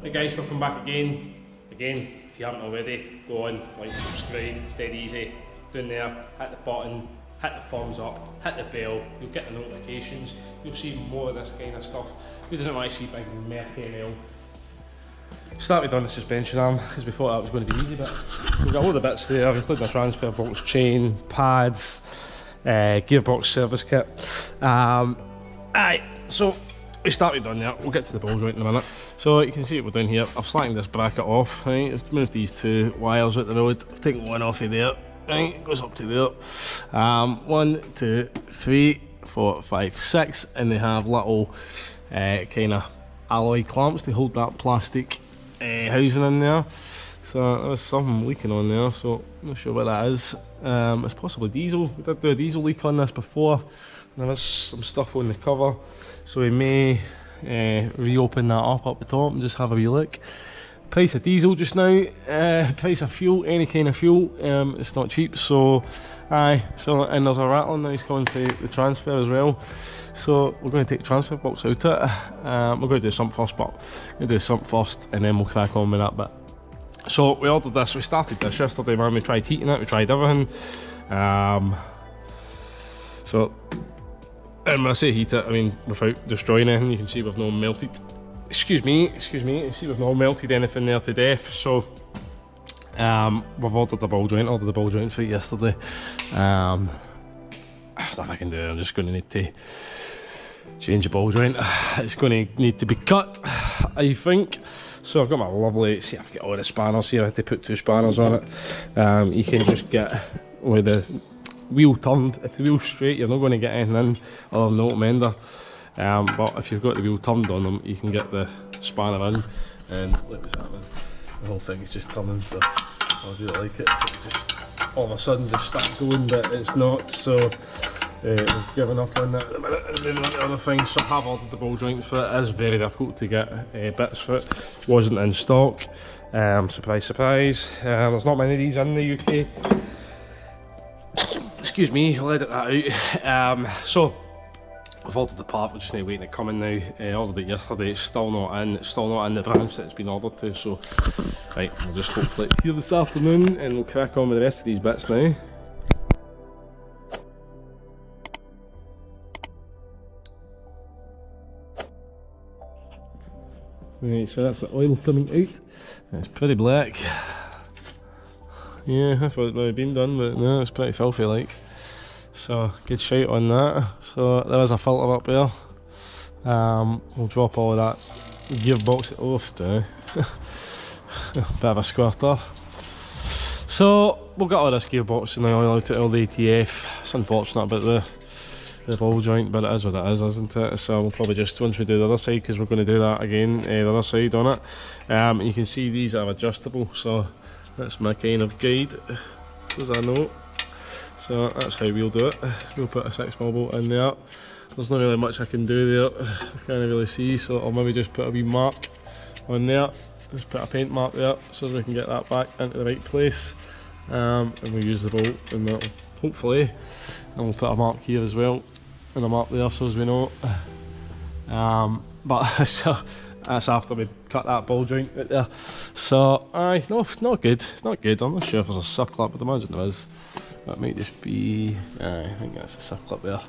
Right guys, welcome back again. If you haven't already, go on, like, subscribe, it's dead easy. Down there, hit the button, hit the thumbs up, hit the bell, you'll get the notifications, you'll see more of this kind of stuff. Who doesn't want to see big MERCEDES-BENZ M? Started on the suspension arm, because we thought that was going to be easy, but we've got all the bits there, including a transfer box, chain, pads, gearbox service kit. So we started on there, we'll get to the ball joint in a minute. So you can see what we're doing here. I've slacked this bracket off, right? I've moved these two wires out the road. I've taken one off of there, right? It goes up to there. 1, 2, 3, 4, 5, 6, and they have little kind of alloy clamps to hold that plastic housing in there. So there's something leaking on there, so I'm not sure what that is. It's possibly diesel. We did do a diesel leak on this before. There is some stuff on the cover, so we may reopen that up the top and just have a wee look. Price of diesel just now, price of fuel, any kind of fuel, it's not cheap, so and there's a rattling noise coming through the transfer as well. So we're going to take the transfer box out of it. We're going to do something first, but we'll do something first and then we'll crack on with that bit. So we ordered this, we started this yesterday, man. We tried heating it, we tried everything. And when I say heat it, I mean without destroying anything. You can see we've not melted. Excuse me. You see we've not melted anything there to death. So we've ordered a ball joint for it yesterday. There's nothing I can do. I'm just going to need to change the ball joint. It's going to need to be cut, I think. So I've got my lovely, see, I've got all the spanners here. I had to put 2 spanners on it. You can just get with the wheel turned. If the wheel's straight, you're not going to get anything in other than the open ender. But if you've got the wheel turned on them, you can get the spanner in. And look what's happening. The whole thing is just turning, so I'll do it like it. Just all of a sudden just start going, but it's not. So we've given up on that at the minute and moving on to other things. So I have ordered the ball joint for it. It is very difficult to get bits for it. Wasn't in stock. Surprise, surprise. There's not many of these in the UK. Excuse me, I'll edit that out. So I've ordered the part, we're just waiting to come in now. I ordered it yesterday, it's still not in the branch that it's been ordered to, so right, we'll just hopefully it's here this afternoon and we'll crack on with the rest of these bits now. Right, so that's the oil coming out. It's pretty black. Yeah, I thought it might have been done, but no, it's pretty filthy like. So, good shout on that. So, there is a filter up there. We'll drop all of that gearbox off now. Bit of a squirter. So, we'll get all this gearbox and oil out at all the ATF. It's unfortunate about the ball joint, but it is what it is, isn't it? So, we'll probably just, once we do the other side, because we're going to do that again, the other side on it. You can see these are adjustable, so that's my kind of guide, as I know. So that's how we'll do it. We'll put a 6mm bolt in there. There's not really much I can do there. I can't really see, so I'll maybe just put a wee mark on there. Just put a paint mark there so we can get that back into the right place. And we'll use the bolt and that'll hopefully. And we'll put a mark here as well and a mark there so as we know. But so that's after we cut that ball joint right there. So aye, no, it's not good. It's not good. I'm not sure if there's a circlip, but I imagine there is. That might just be, I think that's a circlip there.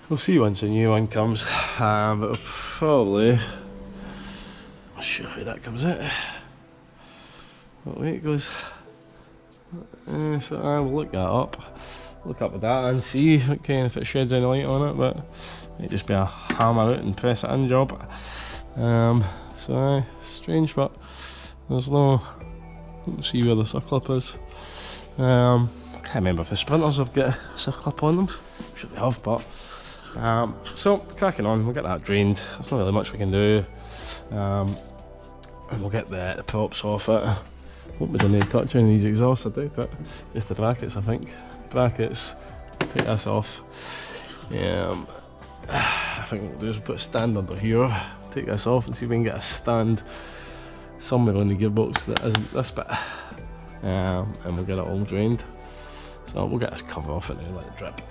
We'll see once a new one comes, but we'll probably, I'll show you how that comes out. What way it goes. So we'll look that up. Look up with that and see if it sheds any light on it, but it might just be a hammer out and press it in job. So strange, but there's no, let's see where the circlip is. I can't remember if the sprinters have got a circlip on them. I'm sure they have, but so cracking on, we'll get that drained. There's not really much we can do, and we'll get the props off it. Hope we don't need to touch any of these exhausts. I doubt it. Just the brackets, I think. Brackets. Take this off. I think what we'll do is put a stand under here. Take this off and see if we can get a stand somewhere on the gearbox that isn't this bit. And we'll get it all drained. So we'll get this cover off it now, let it drip.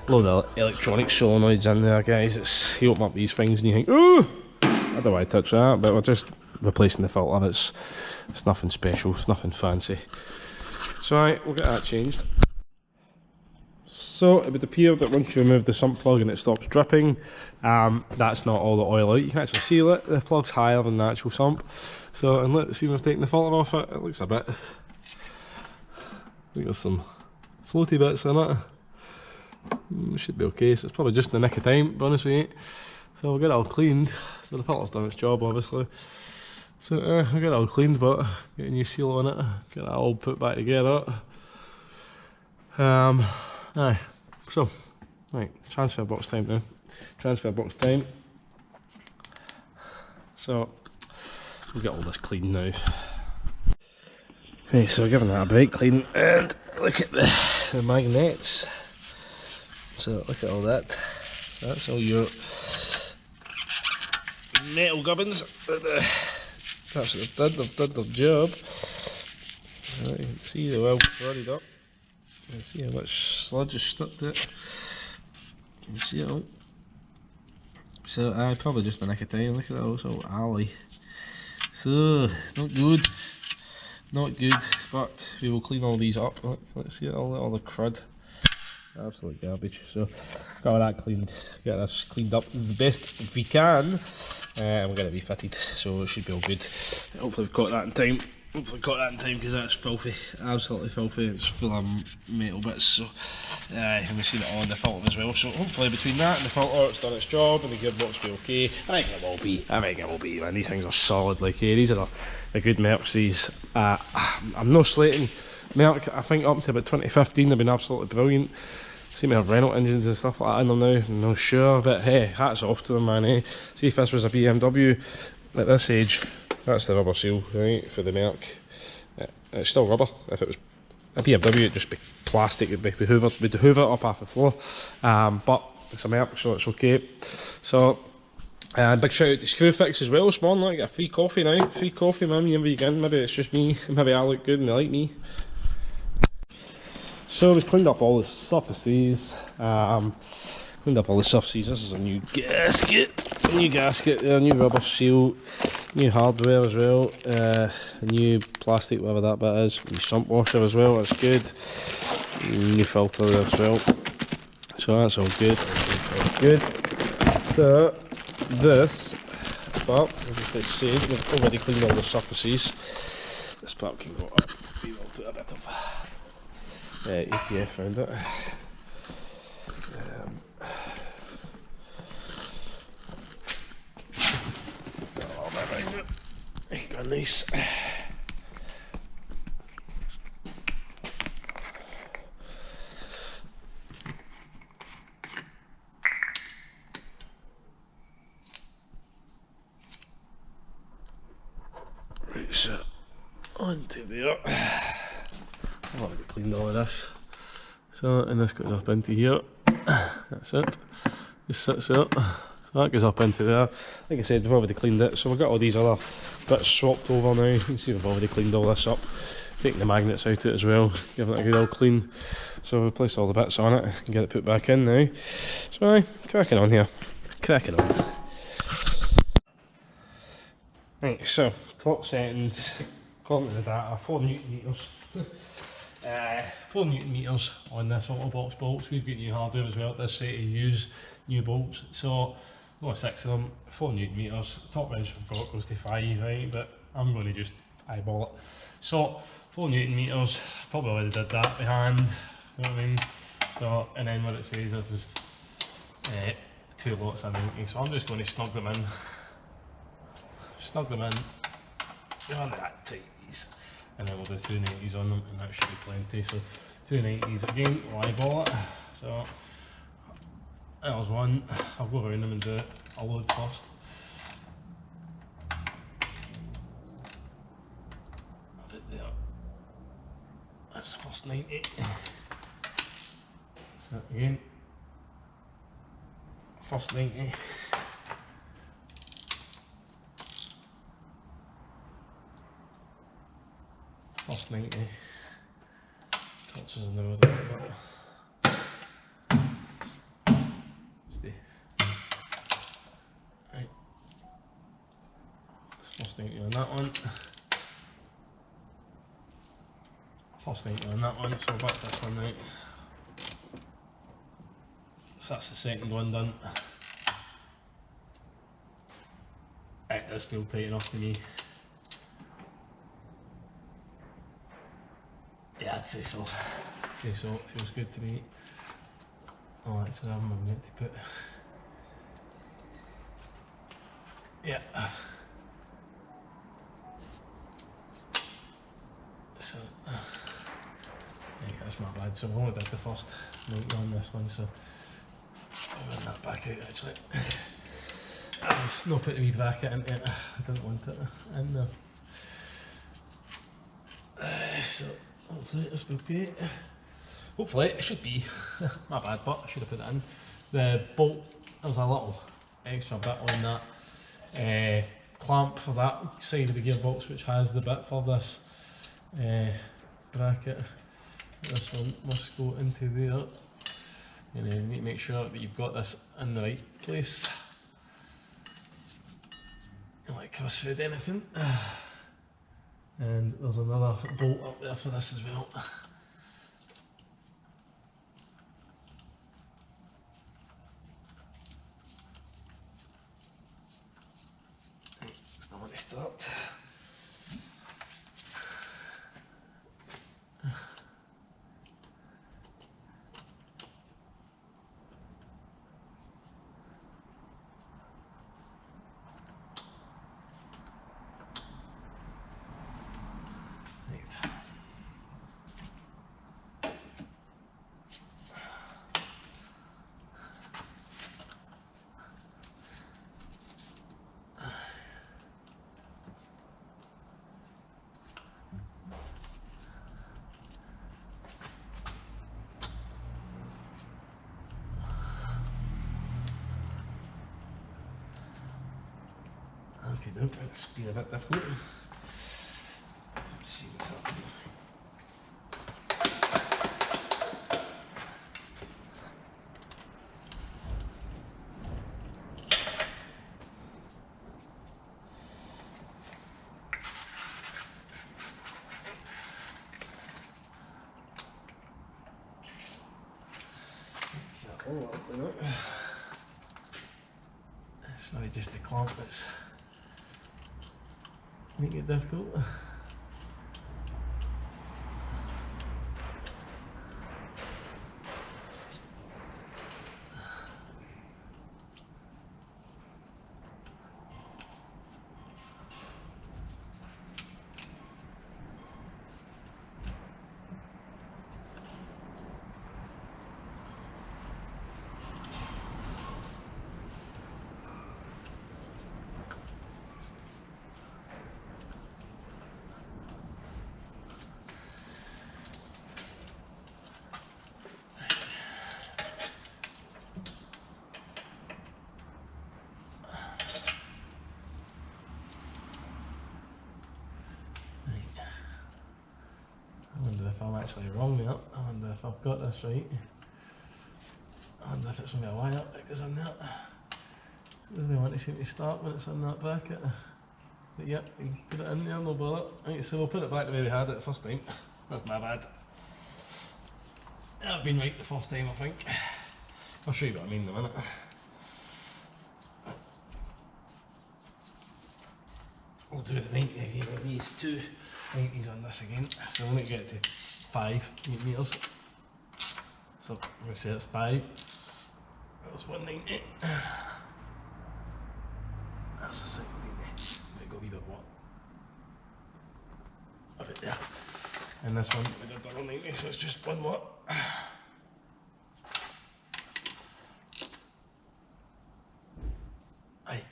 A load of electronic solenoids in there, guys. You open up these things and you think, ooh! don't know why I touched that, but we're just replacing the filter. It's nothing special, it's nothing fancy. So right, we'll get that changed. So it would appear that once you remove the sump plug and it stops dripping, that's not all the oil out. You can actually see that the plug's higher than the actual sump. So, and let's see, we've taken the filter off it. It looks a bit. I think there's some floaty bits in it. Should be okay. So it's probably just in the nick of time, to be honest with you. So we'll get it all cleaned. So the filter's done its job, obviously. So we'll get it all cleaned, but get a new seal on it. Get that all put back together. Aye, so, right, transfer box time now. Transfer box time. So, we'll get all this clean now. Right, so we're giving that a break clean, and look at the magnets. So, look at all that. So that's all your metal gubbins. That's what they've done their job. Right, you can see they're well threaded up. You can see how much sludge is stuck to it. You can see it all. So I probably just the nick of time. Look at that, also alley. So not good, not good. But we will clean all these up. Look, let's see all the crud. Absolute garbage. So got all that cleaned. Get this cleaned up as best we can. And we're going to be fitted, so it should be all good. Hopefully we've got that in time. Hopefully got that in time, because that's filthy, absolutely filthy. It's full of metal bits, so and we've seen it all in the filter as well. So hopefully between that and the filter, it's done its job, and the gearbox will be okay. I think it will be. I think it will be, man. These things are solid. Like, yeah, these are the good Mercedes. I'm no slating Merc. I think up to about 2015 they've been absolutely brilliant. Seem to have Renault engines and stuff like that in them now. I'm not sure, but hey, hats off to them, man. Eh? See if this was a BMW at this age. That's the rubber seal, right, for the Merc. It's still rubber. If it was a BMW, it'd just be plastic. It'd be hoovered, we'd hoover it up off the floor. But it's a Merc, so it's okay. So, big shout out to Screwfix as well, Spawn. Look, I get a free coffee now. Free coffee, man. Whenever you can. Maybe it's just me. Maybe I look good and they like me. So we've cleaned up all the surfaces. Cleaned up all the surfaces. This is a new gasket. A new rubber seal. New hardware as well, new plastic, whatever that bit is, new sump washer as well, that's good, new filter there as well, so that's all good, So this part, as I said, we've already cleaned all the surfaces. This part can go up, we will put a bit of ATF around it. Nice. Right, so onto there. I've already cleaned all of this. So, and this goes up into here. That's it. Just sits there. So that goes up into there. Like I said, we've already cleaned it, so we've got all these other bits swapped over now. You can see we've already cleaned all this up. Taking the magnets out of it as well, giving it a good old clean. So we've placed all the bits on it and get it put back in now. So cracking on here. Cracking on. Right, so torque settings, according to the data, 4 Newton meters. 4 Newton meters on this Autobox bolts. We've got new hardware as well. It does say to use new bolts. So only 6 of them, 4 Newton meters. Top range for torque goes to 5, right? But I'm going to just eyeball it. So 4 Newton meters. Probably already did that by hand. You know what I mean? So, and then what it says is just 2 lots of 90. So I'm just going to snug them in. Snug them in. They're not that tight, these. And then we'll do 2 90s on them, and that should be plenty. So 2 90s again, we'll eyeball it. So there's one. I'll go around them and do it a load first. Put there. That's the first 90. So again, first 90. First 90. Touches in the road a little bit. Stay. Right. First 90 on that one. First 90 on that one, so back to this one now. So that's the second one done. It does feel tight enough to me. Yeah, I'd say so. It feels good to me. Oh, actually, I'm meant to put. Yeah. So, yeah, that's my bad. So, I only did the first 90 on this one, so I'll run that back out actually. I've not put a wee bracket into it, I didn't want it in there. So, hopefully this will be great. Hopefully, it should be. My bad, but I should have put it in. The bolt, there's a little extra bit on that clamp for that side of the gearbox, which has the bit for this bracket. This one must go into there. And then you need to make sure that you've got this in the right place. You like cross-thread anything. And there's another bolt up there for this as well. It's not one to start. Okay, no, it's been a bit difficult. Let's see what's happening. It's not just the clamp that's making it difficult. I wonder if I'm actually wrong there. I wonder if I've got this right. I wonder if it's only a wire that goes in there. It doesn't want to seem to start when it's in that bracket. But yep, you can put it in there, no bother. Right, so we'll put it back the way we had it the first time. That's my bad. I've been right the first time, I think. I'll show you what I mean in a minute. We'll do the 90 again with these two 90s on this again. So we'll need to get to 5 meters. So I'm going to say it's 5. That's 190. That's a second 90. Might go a wee bit more. A bit there. And this one we did double 90, so it's just one more. Right.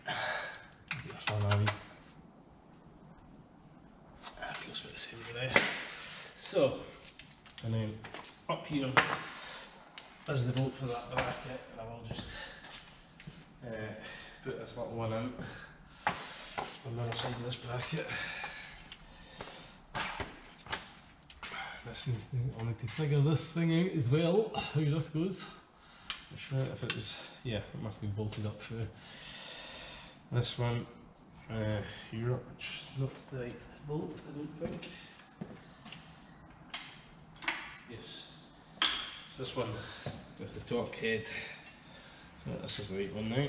Get this one out. Feels about the same as the rest. So, and then up here is the bolt for that bracket, and I will just put this little one in on the other side of this bracket. This needs to, I'll need to figure this thing out as well, how this goes. I'm sure if it was, yeah, it must be bolted up through this one here, which is not the right bolt, I don't think. Yes, it's this one with the torque head. So this is the right one now.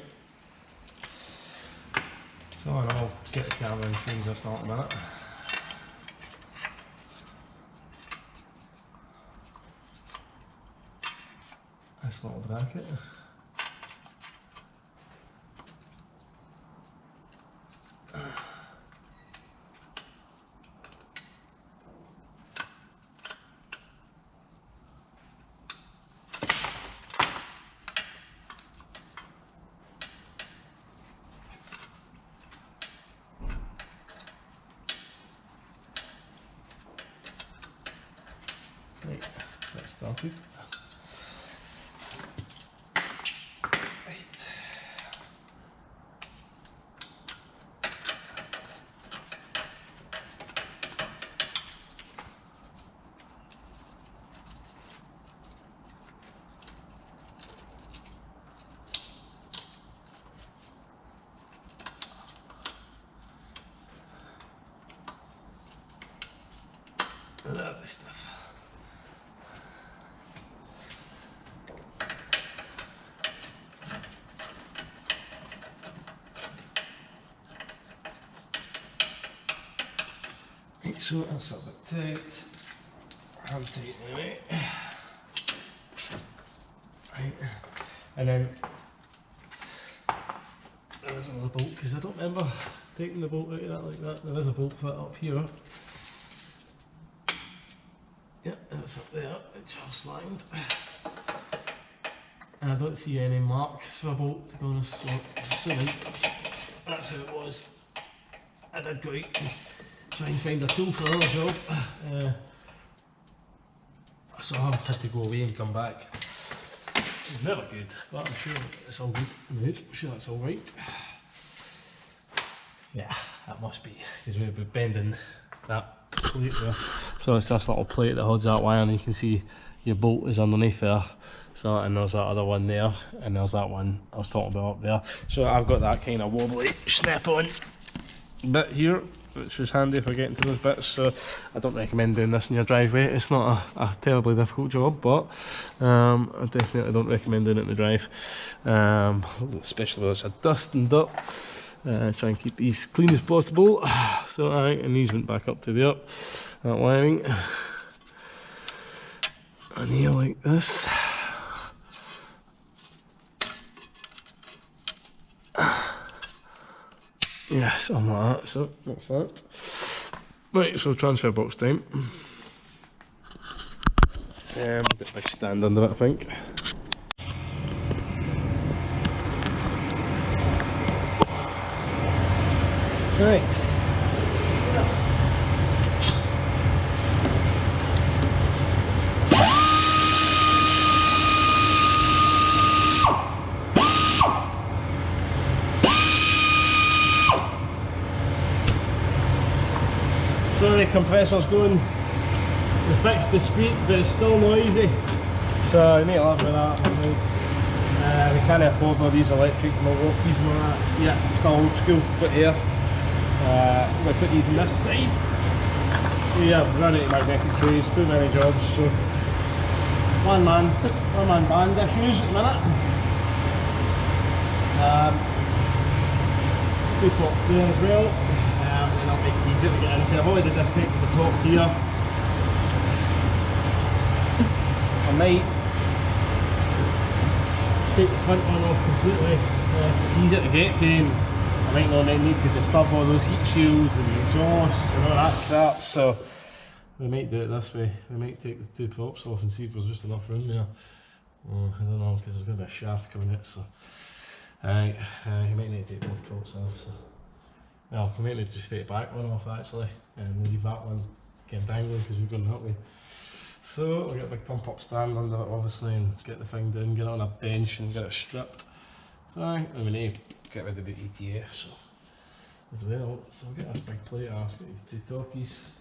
So I'll get the camera and change this in a minute. This little bracket. Right, so that's started. Lovely stuff. Right, so that's a bit tight. I'm tightening it. Right, and then there is another bolt because I don't remember taking the bolt out of that like that. There is a bolt fit up here. Yep, that's up there, which I've slimed. And I don't see any mark for a bolt, to be honest, so I'm assuming that's how it was. I did go out and try and find a tool for another job. So I had to go away and come back. It's never good, but I'm sure it's all good. I'm sure that's alright. Yeah, that must be, because we'll be bending that plate there. So it's this little plate that holds that wire, and you can see your bolt is underneath there. So, and there's that other one there, and there's that one I was talking about up there. So I've got that kind of wobbly snap-on bit here, which is handy for getting to those bits. So I don't recommend doing this in your driveway. It's not a terribly difficult job, but I definitely don't recommend doing it in the drive, especially when it's a dust and dirt. Try and keep these clean as possible. So and these went back up to there, that wiring, and here like this. Yeah, something like that. So that's that. Right, so transfer box time. Got a big stand under it, I think. Right. So the compressor's going, we fixed the squeak, but it's still noisy, so you need to live with that. We can't afford all these electric Milwaukees and all that. Yeah, still old school, put here. I'm going to put these on this side. Yeah, I've run out of magnetic trays, too many jobs, so one man band issues at the minute. Two tops there as well. And I'll make it easier to get into. I've already disconnected the top here. I might take the front one off completely. It's easier to get to, and I might not need to disturb all those heat shields and the exhausts and all that crap, so we might do it this way. We might take the two tops off and see if there's just enough room there. I don't know, because there's going to be a shaft coming out, so you might need to take both tops off. So. Well, we might need to just take the back one off actually, and leave that one get dangling because we've gone that way. So we'll get a big pump up stand under it obviously, and get the thing down, get it on a bench and get it stripped. So and we need to get rid of the ETF so as well. So we'll get this big plate off, get these two talkies.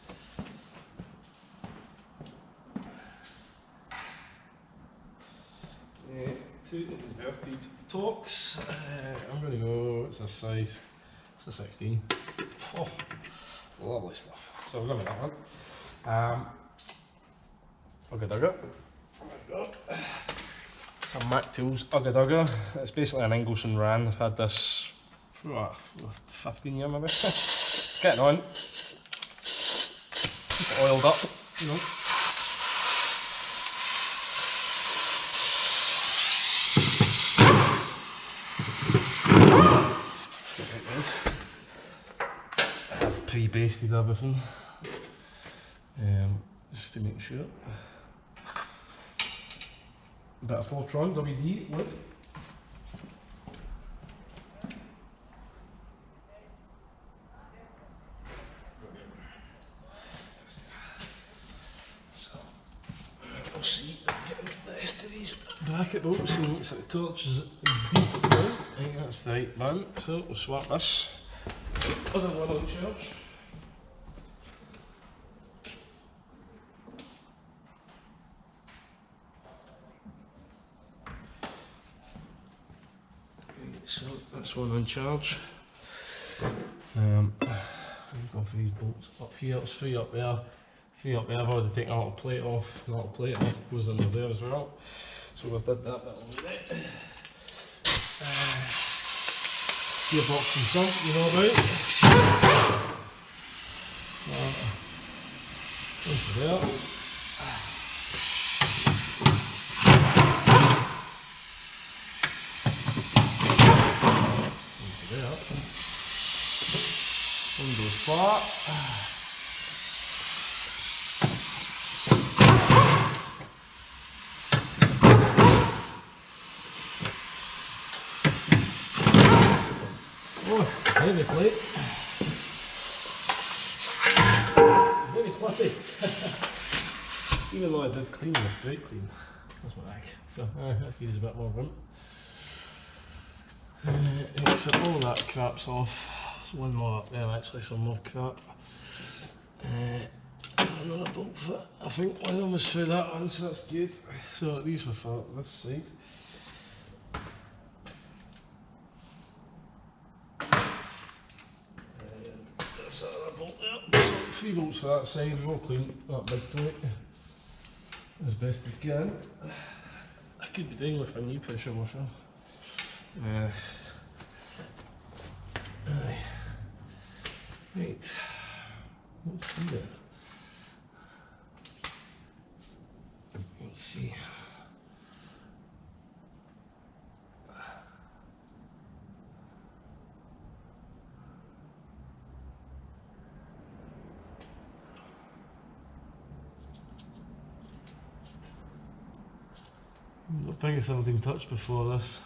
Two inverted Torx. I'm going to go, what's this size? It's a 16. Oh, lovely stuff. So we're going with that one. Ugga Dugga. Some Mac Tools Ugga Dugga. It's basically an Ingleston Ran. I've had this for 15 years maybe. It's getting on. Keep it oiled up, you know. I've pre-basted everything. Just to make sure. A bit of Fortron WD wood. So we'll see getting the rest of these bracket bolts. See, looks like the torch is deep down. I think that's the right one. So we'll swap this other one on charge. So that's one on charge. Go for these bolts up here. It's three up there. Three up there. I've already taken a little plate off. A little plate off goes under there as well. So we've did that bit already. Gearbox and sump, you know about. Into there. Windows flat. Oh, heavy plate. Very fluffy. Even though I did clean with brake clean. That's what I like. So that gives a bit more room. So all that crap's off. There's one more up there actually, some more crap. There's another bolt for it. I think one of them was through that one, so that's good. So these were for this side. And there's another bolt there. So 3 bolts for that side, we'll clean that big plate as best we can. I could be doing with a new pressure washer. Right, let's see that. Let's see. I think it's never been touched before this.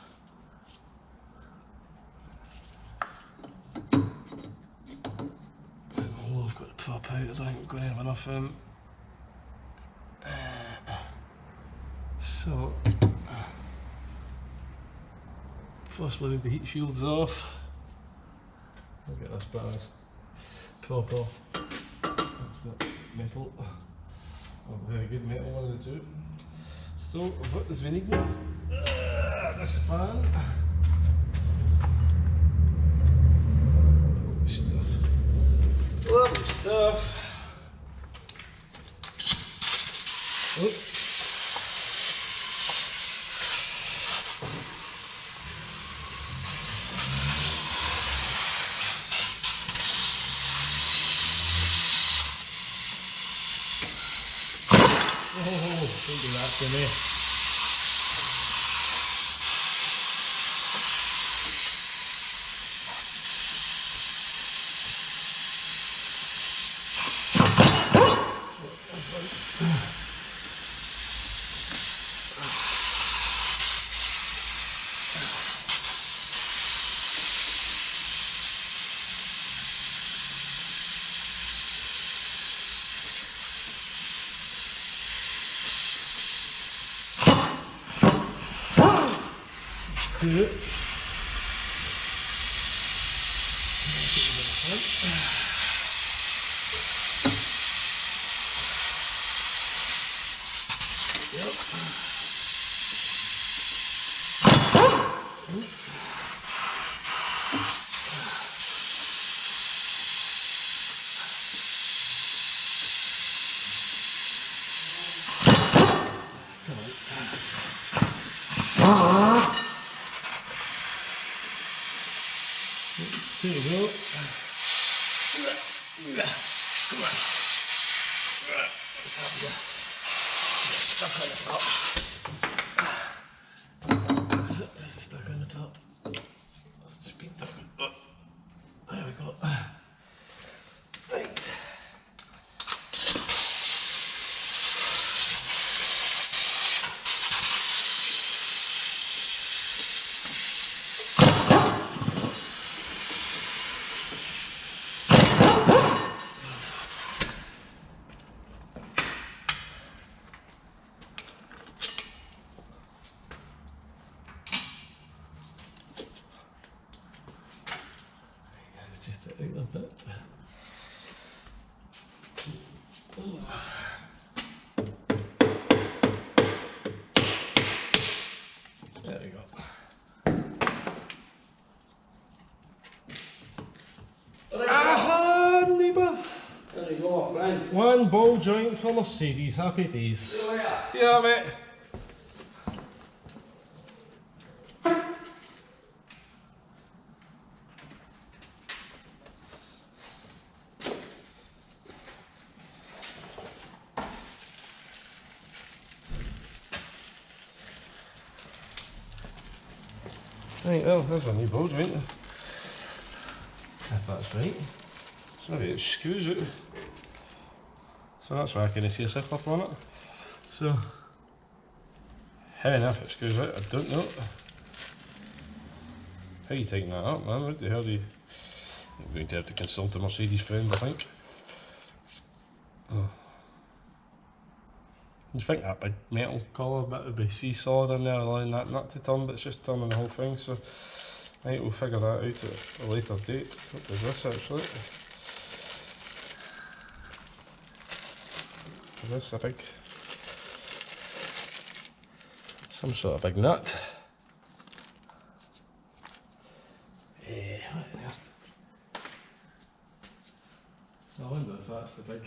I've got to pop out, I don't think we're going to have enough so first we'll leave the heat shields off. I'll get this bit of prop off. That's the metal. Oh, very good metal, one of the two. So I've got this vinegar, this fan. Lovely stuff. Oh. Don't do that to me. Do it. There you go. Come on. Let's have you stuck on the top. Is it stuck on the top? That's just been difficult. Oh, there we go. Right. Just out a bit. There we go. Ah, neighbour. There you go, friend. One ball joint for Mercedes. Happy days. See you later. See you later, mate. Right, well, there's a new ball joint. If that's right. So maybe it screws out. So that's why I can see a zip up on it. So, how on earth it screws out, I don't know. How are you taking that up, man? What the hell do you... I'm going to have to consult a Mercedes friend, I think. Oh. You'd think that big metal collar bit would be solid in there, allowing that nut to turn, but it's just turning the whole thing, so... Right, we'll figure that out at a later date. What is this actually? Is this a big... some sort of big nut? What on earth? I wonder if that's the big...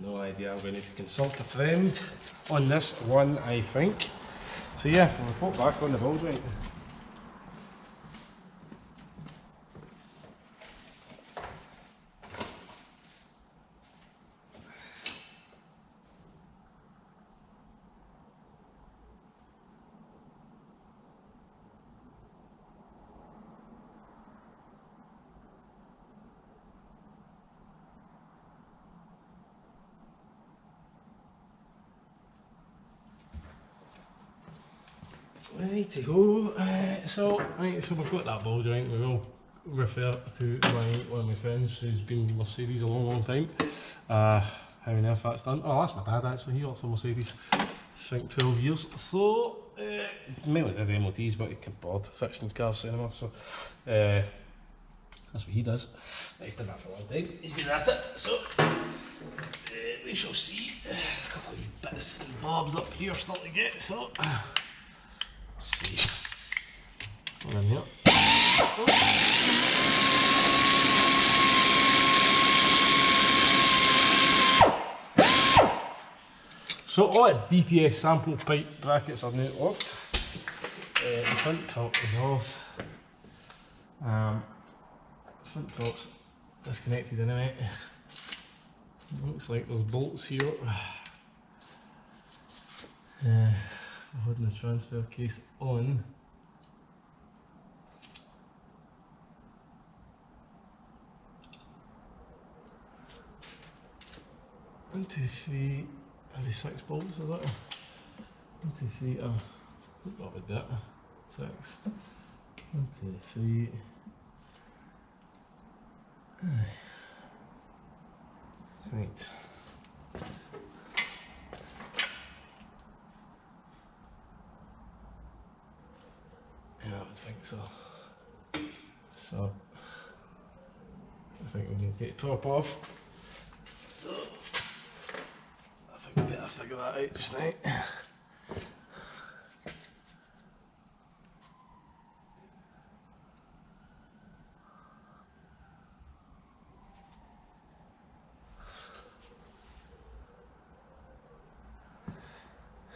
No idea, I'm going to need to consult a friend on this one, I think. So yeah, we'll report back on the ball joint. Righty-ho, so we've got that ball joint. We will refer to one of my friends who's been with Mercedes a long time. How on earth that's done? Oh, that's my dad actually, he worked for Mercedes, I think 12 years. So, mainly did MOTs, but he kept bored fixing cars anymore, so that's what he does. He's done that for a long time, he's good at it, so we shall see. There's a couple of wee bits and bobs up here still to get, so let's see. One in here. So all its DPF sample pipe brackets are now off. The front top is off. Front top's disconnected anyway. Looks like there's bolts here. Holding the transfer case on. One, two, three, maybe 6 bolts, is that? 1, 2, 3, what would that? 6. 1, 2, 3. Right. Yeah, I would think so. So, I think we need to take the top off. So, I think we better figure that out just now.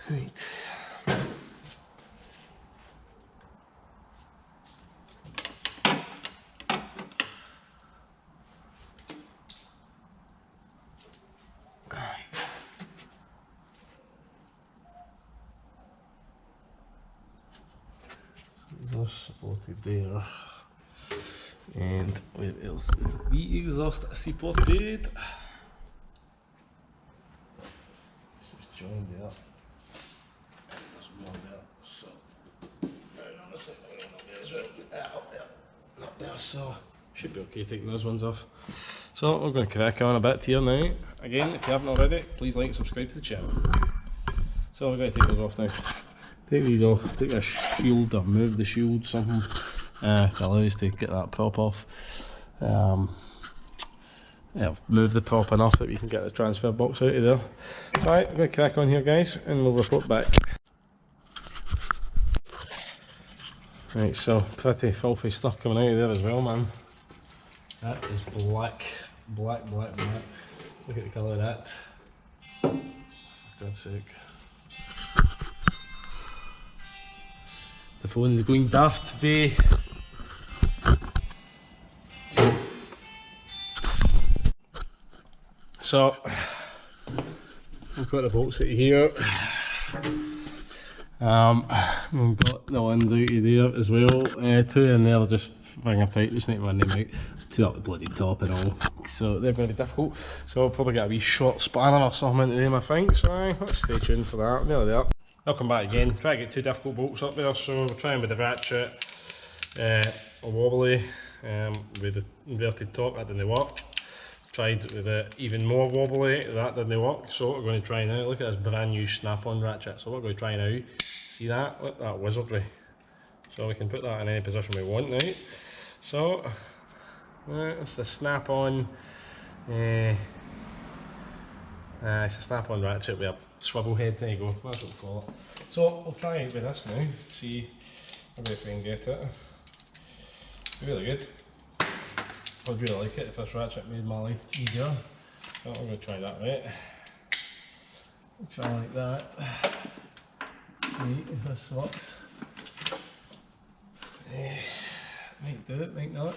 Right. exhaust supported there. And where else is the exhaust supported? Just joined it up. There's more there. So, hang on a second, up there as well. Up there. Up there, so should be okay taking those ones off. So we're going to crack on a bit here now. Again, if you haven't already, please like and subscribe to the channel. So we're going to take those off now. Take these off, take a shield or move the shield, something to allow us to get that prop off. Yeah, move the prop enough that we can get the transfer box out of there. Right, we're going to crack on here guys and we'll report back. Right, so pretty filthy stuff coming out of there as well, man. That is black, black, black, black. Look at the colour of that. For God's sake. The phone is going daft today. So, we've got the bolts out of here. We've got the ones out of there as well. Two in there are just finger tight, just need to run them out. It's two up the bloody top and all. So they're very difficult. So I'll probably get a wee short spanner or something into them I think. So let's stay tuned for that. Nearly there. I'll come back again, try to get two difficult bolts up there, so we're trying with the ratchet, a wobbly, with the inverted top, that didn't work. Tried with it even more wobbly, that didn't work, so what we're going to try now, look at this brand new snap-on ratchet, so what we're going to try now, see that, look at that wizardry, so we can put that in any position we want now. So, it's the snap-on, it's a snap-on ratchet with a swivel head, there you go, that's what we call it. So we'll try it with this now, see if we can get it. Really good. I'd really like it if this ratchet made my life easier. So I'm going to try that right. Try like that. See if this works. Might do it, might not.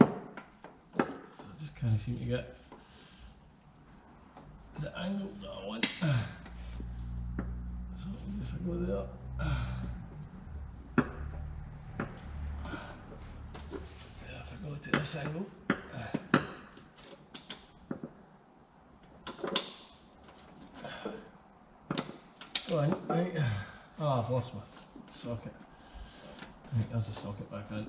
So I just kind of seem to get the angle that I want. So if I go there. If I go to this angle. Go on, right. Oh, I've lost my socket. Right, there's the socket back on.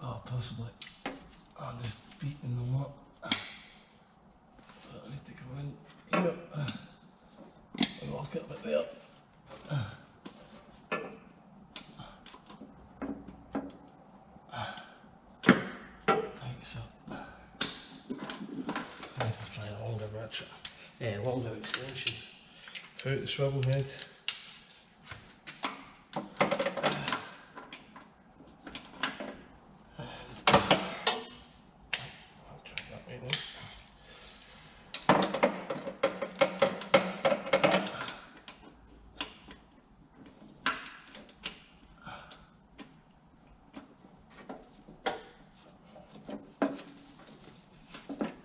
Oh, possibly. I'm just beating them up. So I need to come in here and lock it a bit there. Right, so I need to try a longer ratchet. Longer extension. Out the swivel head.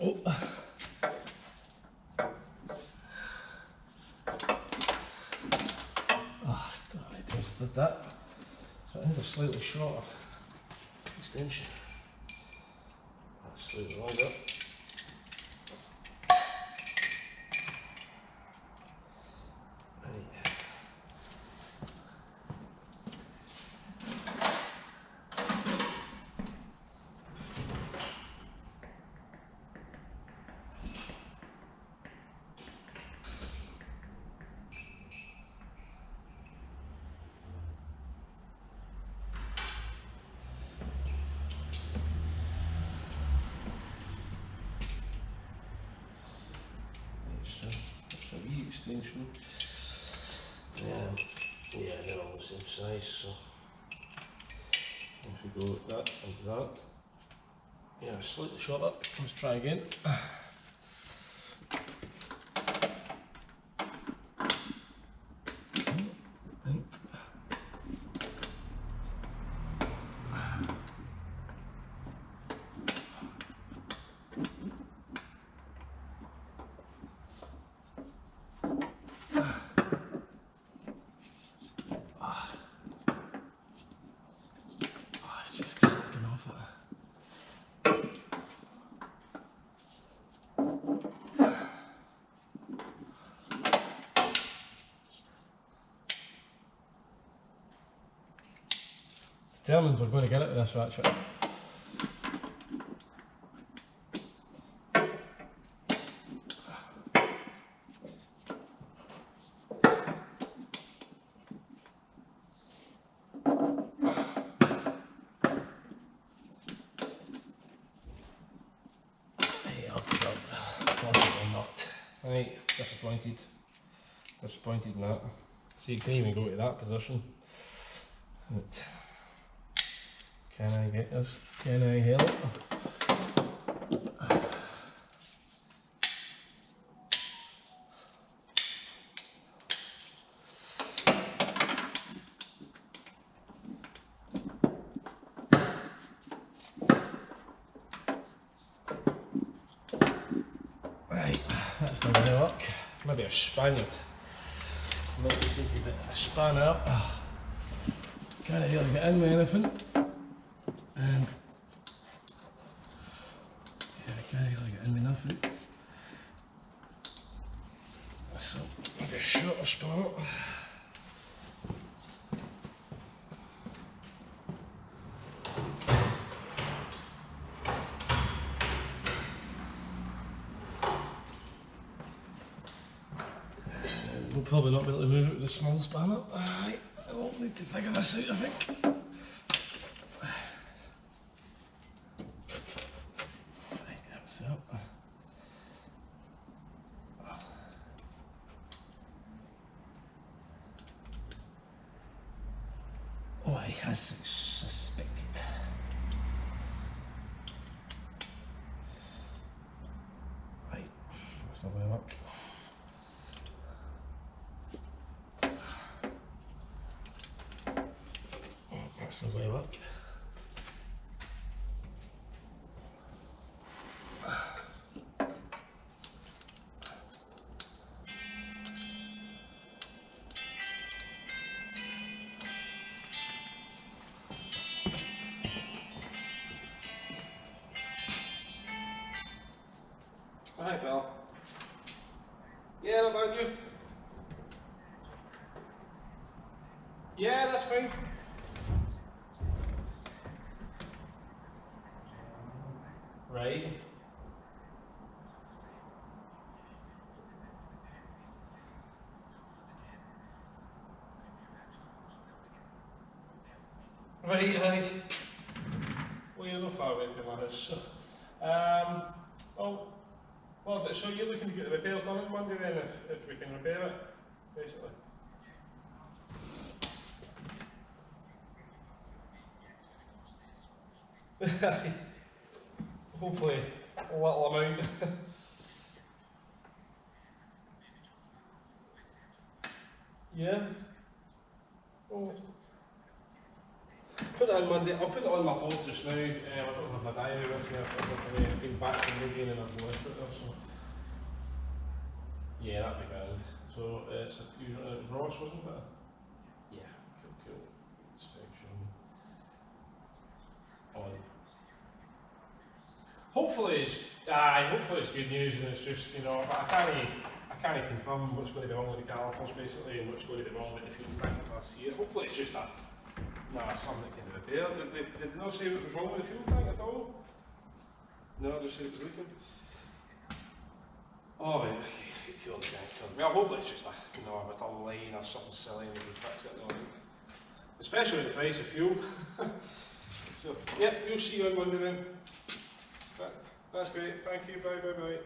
Oh. Ah, I tested that. So I need a slightly shorter extension. Slightly longer. Extension. Yeah, they're all the same size, so if we go that into that, yeah, slightly shorter. Let's try again. determined we're going to get it with this ratchet. Right, disappointed in that. So you can even go to that position. But can I get this? Can I help? Right, that's not going to work. Maybe a span it. Might just need to get a span up. Can't really get in with anything. And yeah, I can't really get in with nothing. So maybe a shorter span. We'll probably not be able to move it with the small spanner. Alright, I won't need to figure this out, I think. Right, that's it. Oh, I has suspected. Right, that's not going to work. That's not going to work. Hi, Phil. Yeah, not bad, you? Yeah, that's fine. Right. Right, aye. Well, you're not far away from my house, so. So you're looking to get the repairs done on Monday then, if we can repair it, basically? Hopefully, a little amount. Yeah. Oh. Put it on Monday. I'll put it on my board just now. I don't have my diary with me. I've been back from Newgate and I've left it there, so. Yeah, that'd be grand. So it's a fusion. It was Ross, wasn't it? Yeah. Cool. Inspection on. Hopefully it's good news and it's just, you know, but I can't confirm what's going to be wrong with the calipers basically and what's going to be wrong with the fuel tank if I see it. Hopefully it's just something that can be repaired. Did they not say what was wrong with the fuel tank at all? No, they said it was leaking. Oh right, okay, cool. Well, hopefully it's just a return line or something silly and we can fix it. Especially with the price of fuel. So, yeah, we'll see you on Monday then. That's great, thank you, bye.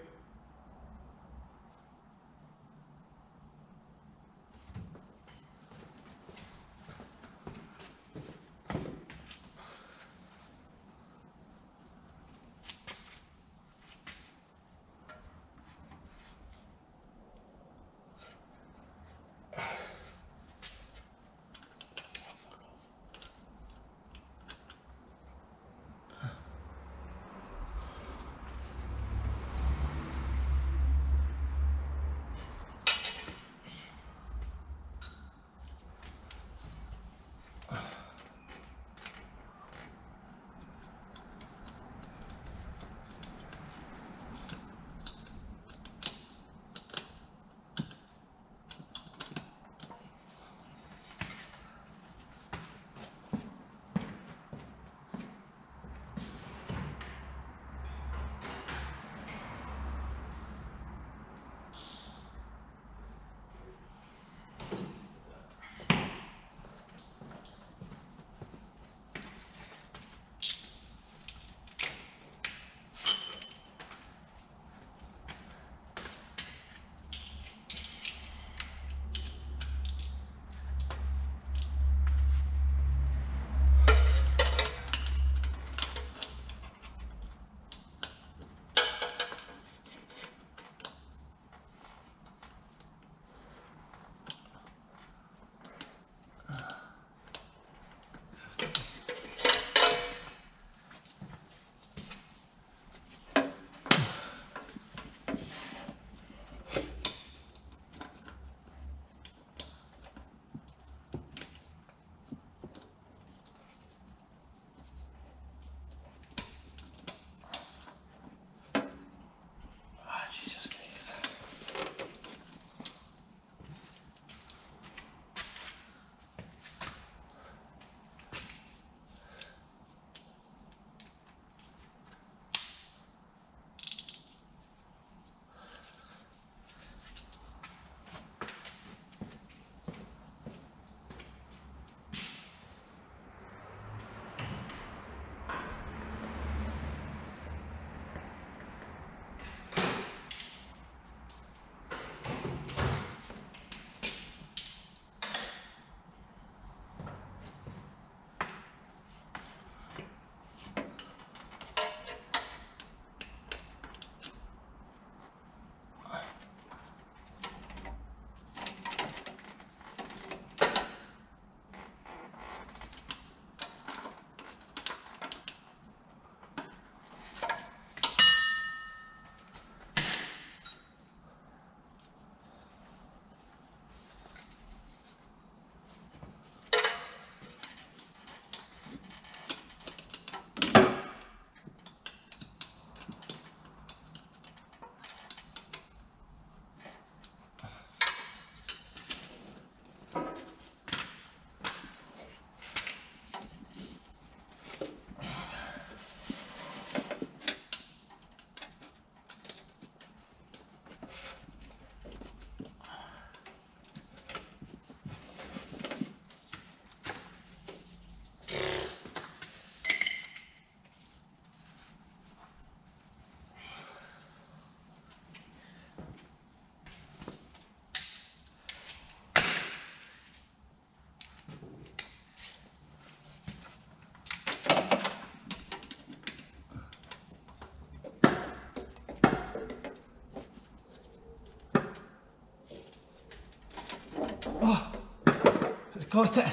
got it.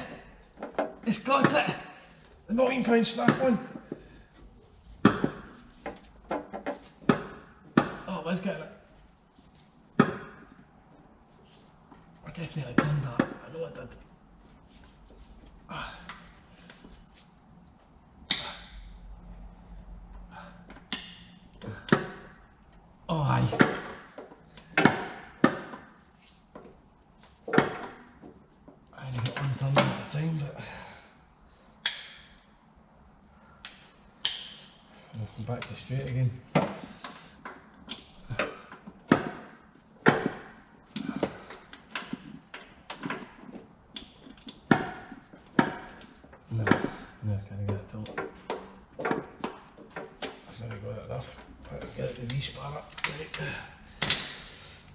It's got it. The £19 snap on. Oh, it was getting it. I definitely done that. I know I did. Oh, aye. I only got one done at a time, but I'm back to straight again. No, I can't get it till. I've never got it enough. I'll get it to re-spanner.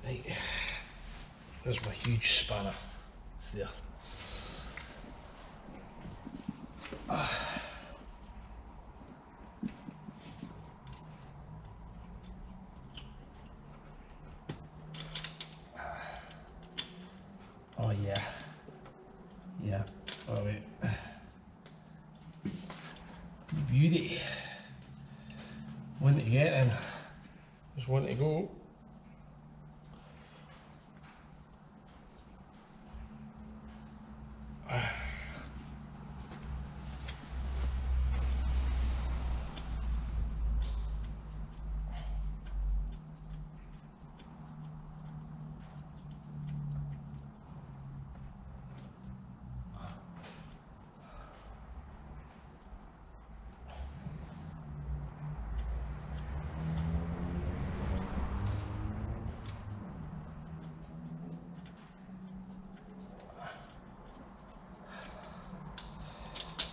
Right. There's my huge spanner. It's there. Oh yeah. Yeah. Oh wait. Beauty. One to get in. There's one to go.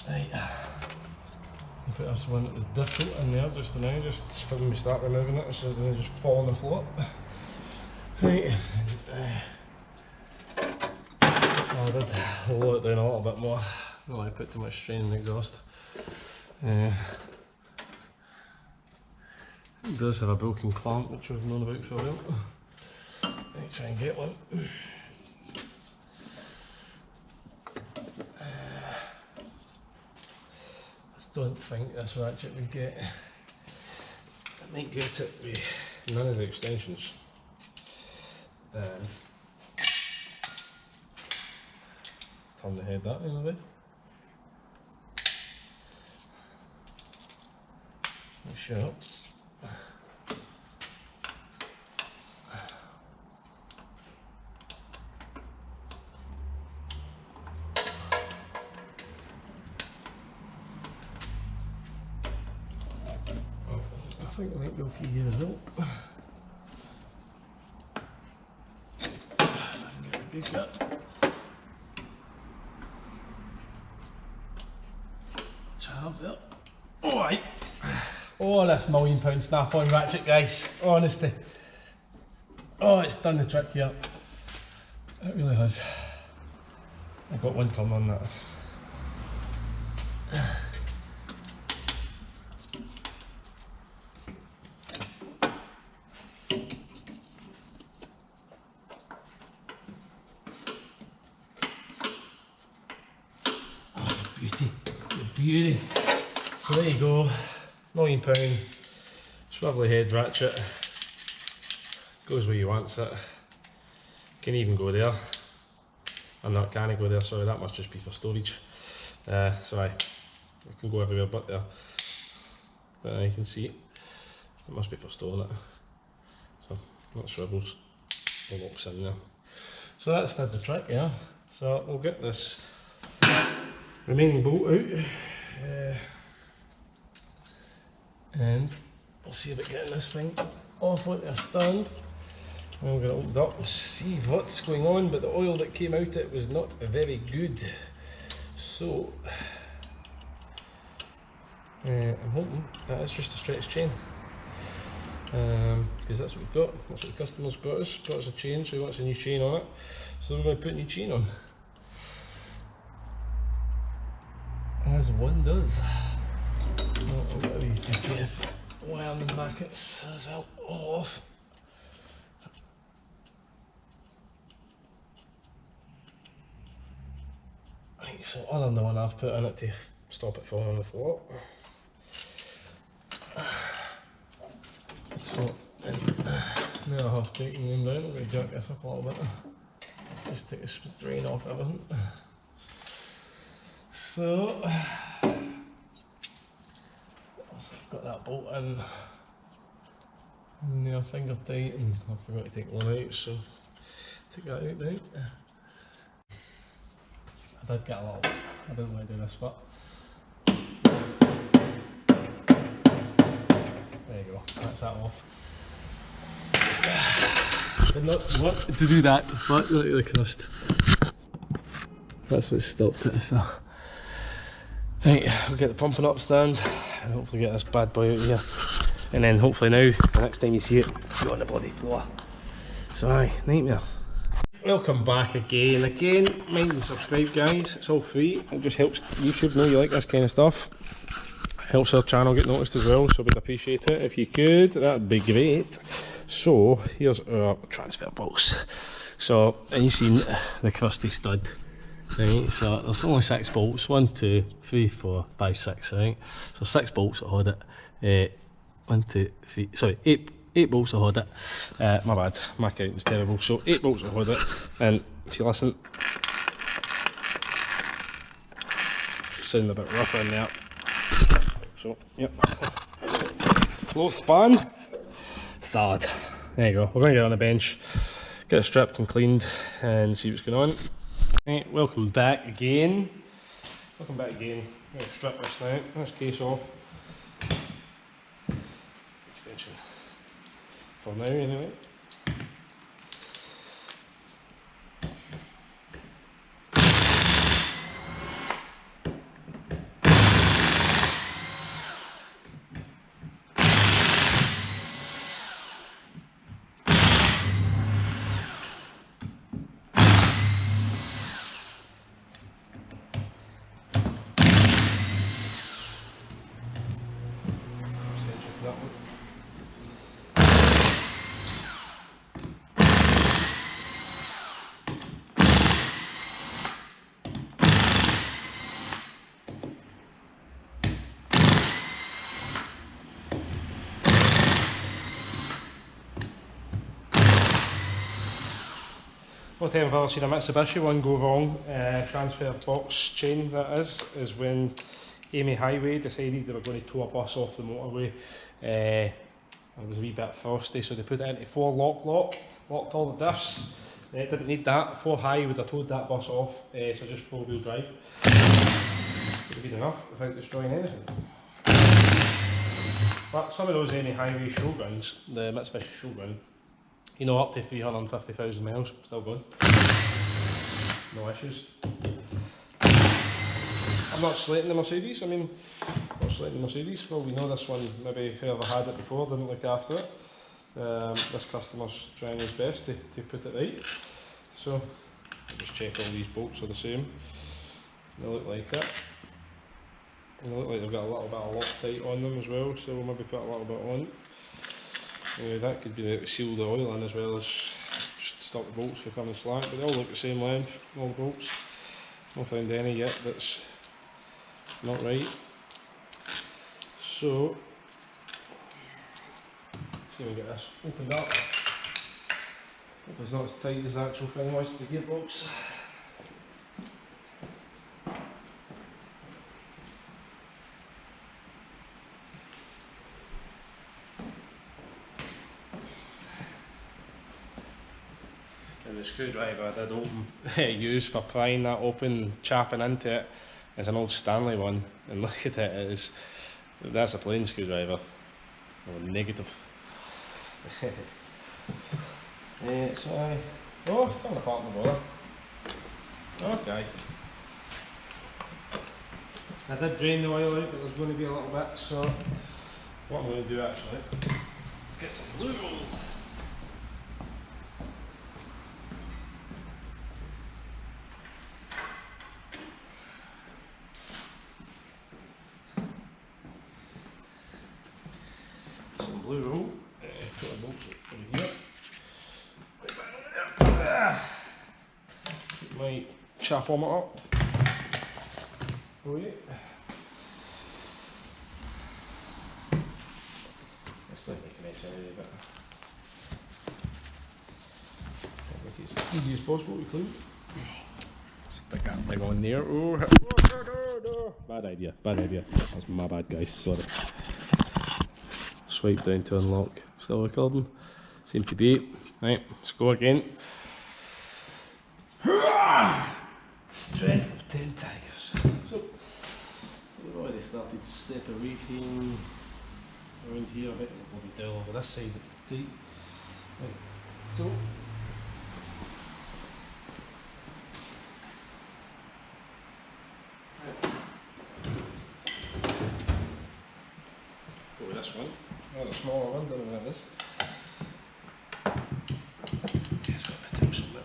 Right, I put this one that was difficult in there just now, just for when we start removing it, so then just fall on the floor. Right, I did lower it down a little bit more. No, I put too much strain in the exhaust. It does have a built-in clamp, which we've known about for a while. Right, try and get one. I don't think this ratchet would get. I might get it with none of the extensions. And turn the head that way, maybe. Make sure. I think I might be okay here as well. If I can get a good cut. Have there. Alright. Oh, this £1,000,000 snap-on ratchet, guys. Honestly. Oh, it's done the trick here. It really has. I got one turn on that. Beauty, the beauty. So there you go, £1,000,000 swivelly head ratchet. Goes where you want it. Can even go there. I'm not can't go there, sorry, that must just be for storage. Sorry, it can go everywhere but there. But you can see it must be for storing it. So that swivels, the locks in there. So that's did the trick, yeah. So we'll get this remaining bolt out, and we'll see about getting this thing off onto a stand. And we're going to open it up and see what's going on, but the oil that came out it was not very good. So I'm hoping that is just a stretch chain, because that's what we've got. That's what the customer's got us a chain, so he wants a new chain on it. So we're going to put a new chain on. As one does. Oh, I've got these DPF wiring brackets as well, all off. Right, so other than the one I've put in it to stop it falling on the floor. So, now I have taken them down, I'm going to jack this up a little bit. Just take a strain off everything. So, I've got that bolt in there finger tight, and I forgot to take one out, so take that out now. I did get a little, I didn't want to do this, but there you go, that's that off. Did not want to do that, but look at the crust. That's what stopped it, so. Right, we'll get the pumping up stand and hopefully get this bad boy out of here. And then hopefully now, the next time you see it, be on the bloody floor. So aye, nightmare. Welcome back again. Mind and subscribe guys, it's all free. It just helps YouTube know you like this kind of stuff. Helps our channel get noticed as well, so we'd appreciate it. If you could, that'd be great. So, here's our transfer box. So, and you've seen the crusty stud. Right, so there's only 6 bolts, 1, 2, 3, 4, 5, 6, right? So 6 bolts that hold it. 1, 2, 3, sorry, 8 bolts that hold it. My bad, my counting's terrible. So 8 bolts that hold it, and if you listen, sound a bit rougher in there. So, yep. Low span, third. There you go, we're going to get on the bench, get it stripped and cleaned, and see what's going on. Right, welcome back again. I'm going to strip this now, this case off. Extension. For now anyway. That one. One time I've ever seen a Mitsubishi one go wrong, transfer box chain that is when Amy Highway decided they were going to tow a bus off the motorway. It was a wee bit frosty, so they put it into 4 locked all the diffs. It didn't need that, 4 high would have towed that bus off, so just 4-wheel drive. Would have been enough without destroying anything. But some of those Amy Highway Shoguns, the Mitsubishi Shogun, you know, up to 350,000 miles, still going. No issues. I'm not slating the Mercedes, I mean, not slating the Mercedes. Well, we know this one, maybe whoever had it before didn't look after it. This customer's trying his best to put it right. So, I'll just check all these bolts are the same. They look like it. And they look like they've got a little bit of Loctite on them as well, so we'll maybe put a little bit on. That could be to seal the oil in as well as just stop the bolts from coming slack, but they all look the same length, all the bolts. Not found any yet that's not right. So, see if we get this opened up. Hope it's not as tight as the actual thing was to the gearbox. And the screwdriver I did open, use for prying that open, chapping into it, is an old Stanley one, and look at it, that's a plain screwdriver, or negative. So oh, it's coming apart in the bother. Okay. I did drain the oil out, but there's going to be a little bit, so what I'm going to do actually, get some blue roll. Blue roll, put our bolts over here. Put my chafometer up. for you. It's going to make a mess anyway, but make it as easy as possible to clean. Stick that thing on there. Oh, no. Bad idea, bad idea. That's my bad, guys, sorry. Swipe down to unlock. Still recording? Seems to be. Right, let's go again. Strength of 10 tigers. So, we've already started separating around here a bit. We'll be down over this side, it's tight. Right, so. Go with this one. There's a smaller one, don't know what it is. It's got a bit of tilt there.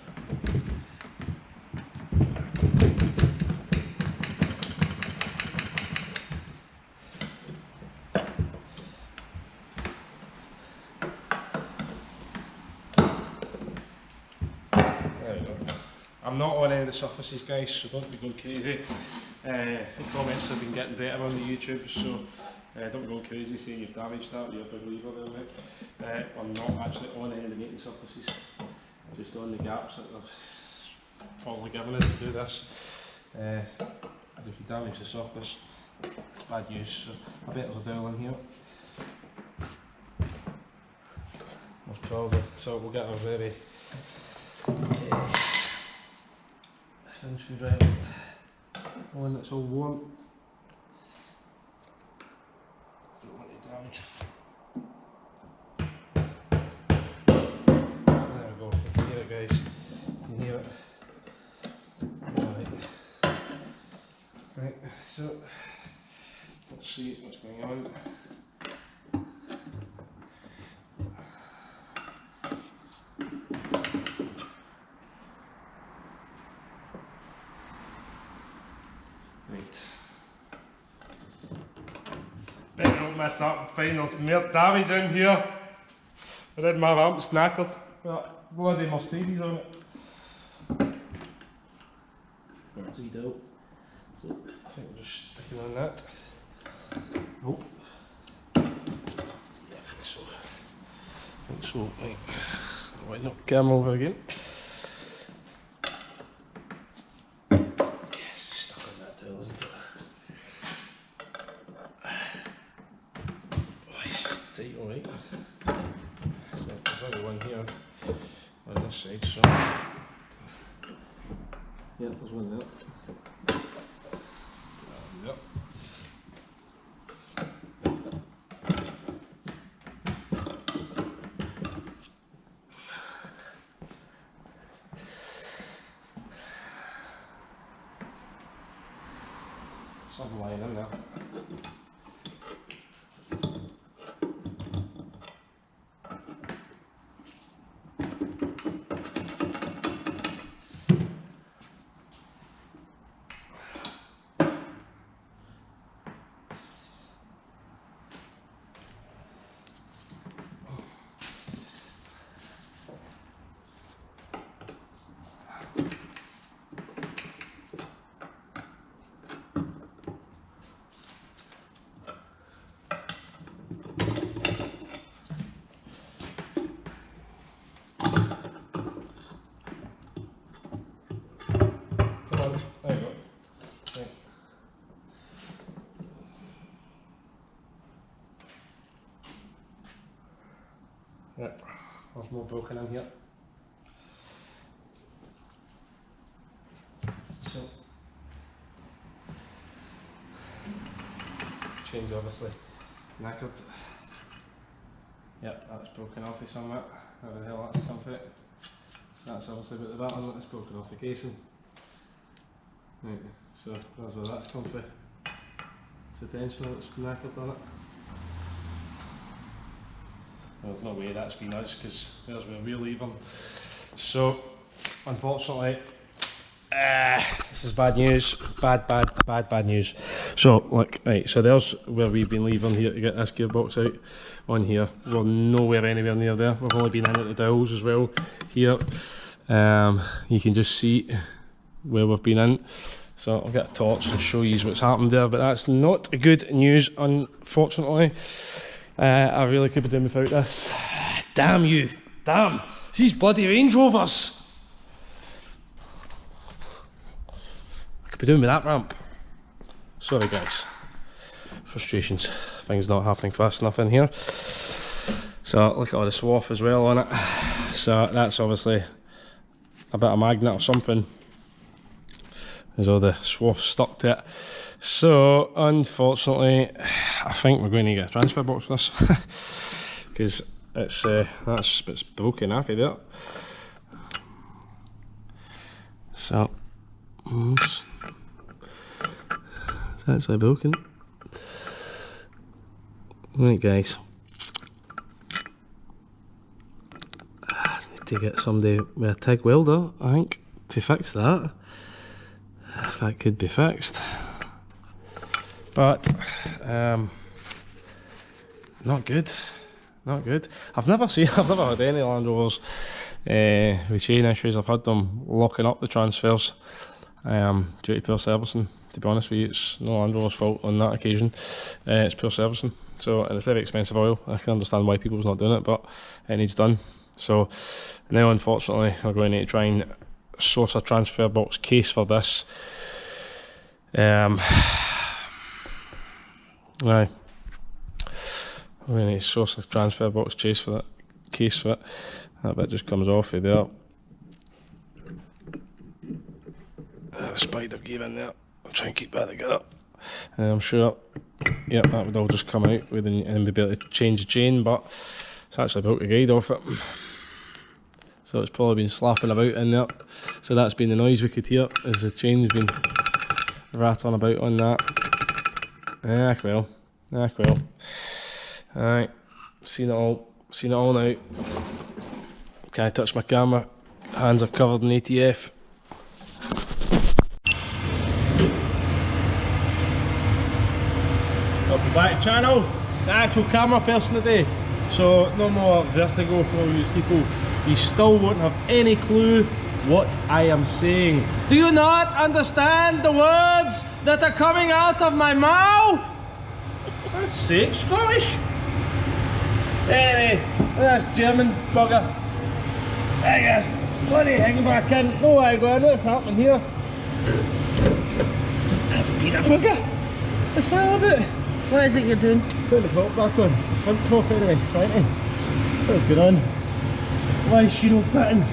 There we go. I'm not on any of the surfaces, guys, so don't be going crazy. The comments have been getting better on the YouTube, so don't be going crazy saying you've damaged that with your big lever there, mate. I'm not actually on any of the mating surfaces, just on the gaps that they've probably given us to do this. If you damage the surface, it's bad news, so I bet there's a dowel in here. Most probably, so we'll get a very thin screwdriver, one that's all warm. Don't want any damage. There we go, you can hear it, guys. You can hear it. Right, so let's see what's going on. Right. Better not mess up and find there's more damage in here. I did my ramp's knackered. Bloody Mercedes on it. That's a wee doubt. So I think we're just sticking on that. Nope. Yeah, I think so. Right. Wind up camera over again. Yes, it's stuck on that dowel, isn't it? Tight, alright. So there's only one here on this side, so yeah, there's one there. Yep. Something lying in there. There you go. Right. Yeah, there's more broken in here. So, chain's obviously knackered. Yep, that's broken off somewhere. How the hell that's come from it. That's obviously about the bottom, it's broken off the casing. Right, so that's where that's come from. It's the tensioner that's knackered on it. There's no way that's been us, because there's where we're leaving. So, unfortunately, this is bad news. Bad news. So, look, right, so there's where we've been leaving here to get this gearbox out on here. We're nowhere anywhere near there. We've only been in at the dowels as well here. You can just see where we've been in. So I'll get a torch and show you what's happened there, but that's not good news, unfortunately. I really could be doing without this. Damn you, damn, these bloody Range Rovers. I could be doing with that ramp. Sorry guys, frustrations, things not happening fast enough in here. So look at all the swath as well on it. So that's obviously a bit of magnet or something. There's all the swath stuck to it. So unfortunately, I think we're going to get a transfer box for this because it's broken half of that. So it's actually broken. Right guys, I need to get somebody with a TIG welder, I think, to fix that. If that could be fixed. But not good, not good. I've never had any Land Rovers with chain issues. I've had them locking up the transfers due to poor servicing. To be honest with you, it's no Land Rover's fault on that occasion. It's poor servicing. So, and it's very expensive oil. I can understand why people's not doing it, but it needs done. So now, unfortunately, we're going to try and source a transfer box case for this. Aye. We're going to source a transfer box case for it. That bit just comes off of there. Spider gear in there. I'll try and keep that together. And I'm sure, yeah, that would all just come out with and we'd be able to change the chain, but it's actually broke the guide off it. So it's probably been slapping about in there. So that's been the noise we could hear as the chain's been rattling about on that. Well. Alright, seen it all now. Can't touch my camera, hands are covered in ATF. Welcome back to channel, the actual camera person today. So no more vertigo for all you people. You still won't have any clue what I am saying. Do you not understand the words that are coming out of my mouth? That's sick, Scottish. Anyway, that's German bugger. I guess bloody hang back in. No way going, what's happening here? That's Peter bugger. What's that about? What is it you're doing? Putting the prop back on. Front prop anyway, trying to. What's going on? Why is she not fitting?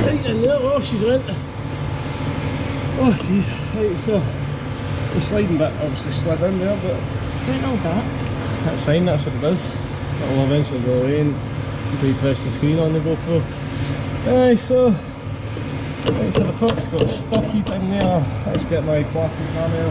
Tight in there, oh she's went. Oh jeez, right, so the sliding bit obviously slid in there, but Doing all that. that's fine, that's what it does. It'll eventually go away and until you press the screen on the GoPro. Aye, so the prop's got a stocky thing there. Let's get my plastic camera.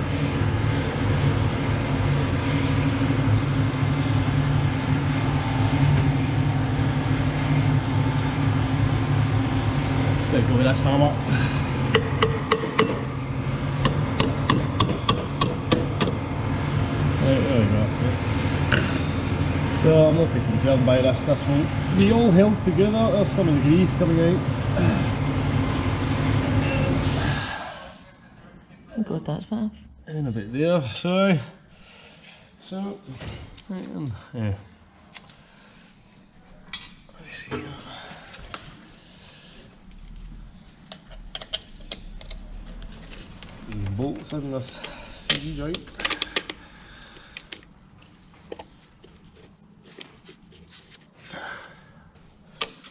Let's go with this hammer. Right, there we go. So I'm not too concerned by this. This won't be all held together. There's some of the grease coming out. Oh god, that's been off. And a bit there, so right in, yeah. Let me see. These bolts in this CD joint.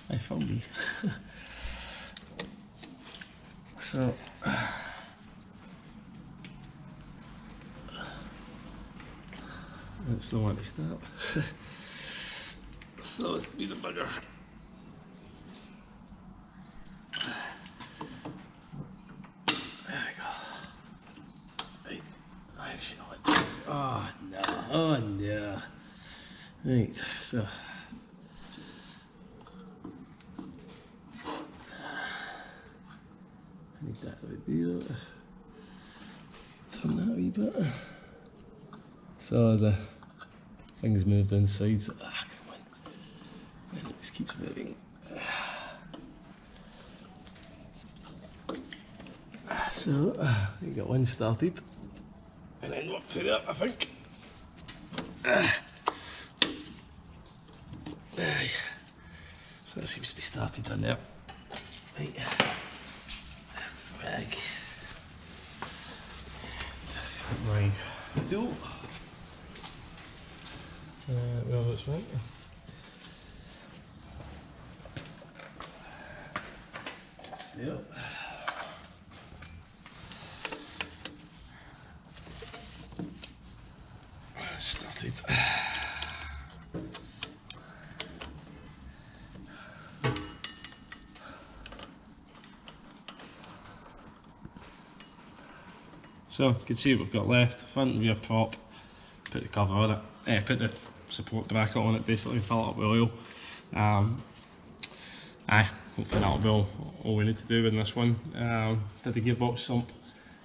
I found me. So that's the one to start. So let's be the bugger. There we go. Right, actually not. Oh no, oh no. Right, so I need that over there. Turn that a wee bit. So the thing's moved inside, so come on. And it just keeps moving. So, you got one started, and then up through there, I think. Aye. So that seems to be started on there. Right. Bag. My tool. Well, it's right. Yep. Started. So you can see what we've got left. Front and rear prop. Put the cover on it. Put the support bracket on it basically, fill it up with oil. Hopefully that'll be all we need to do in this one. Did the gearbox sump,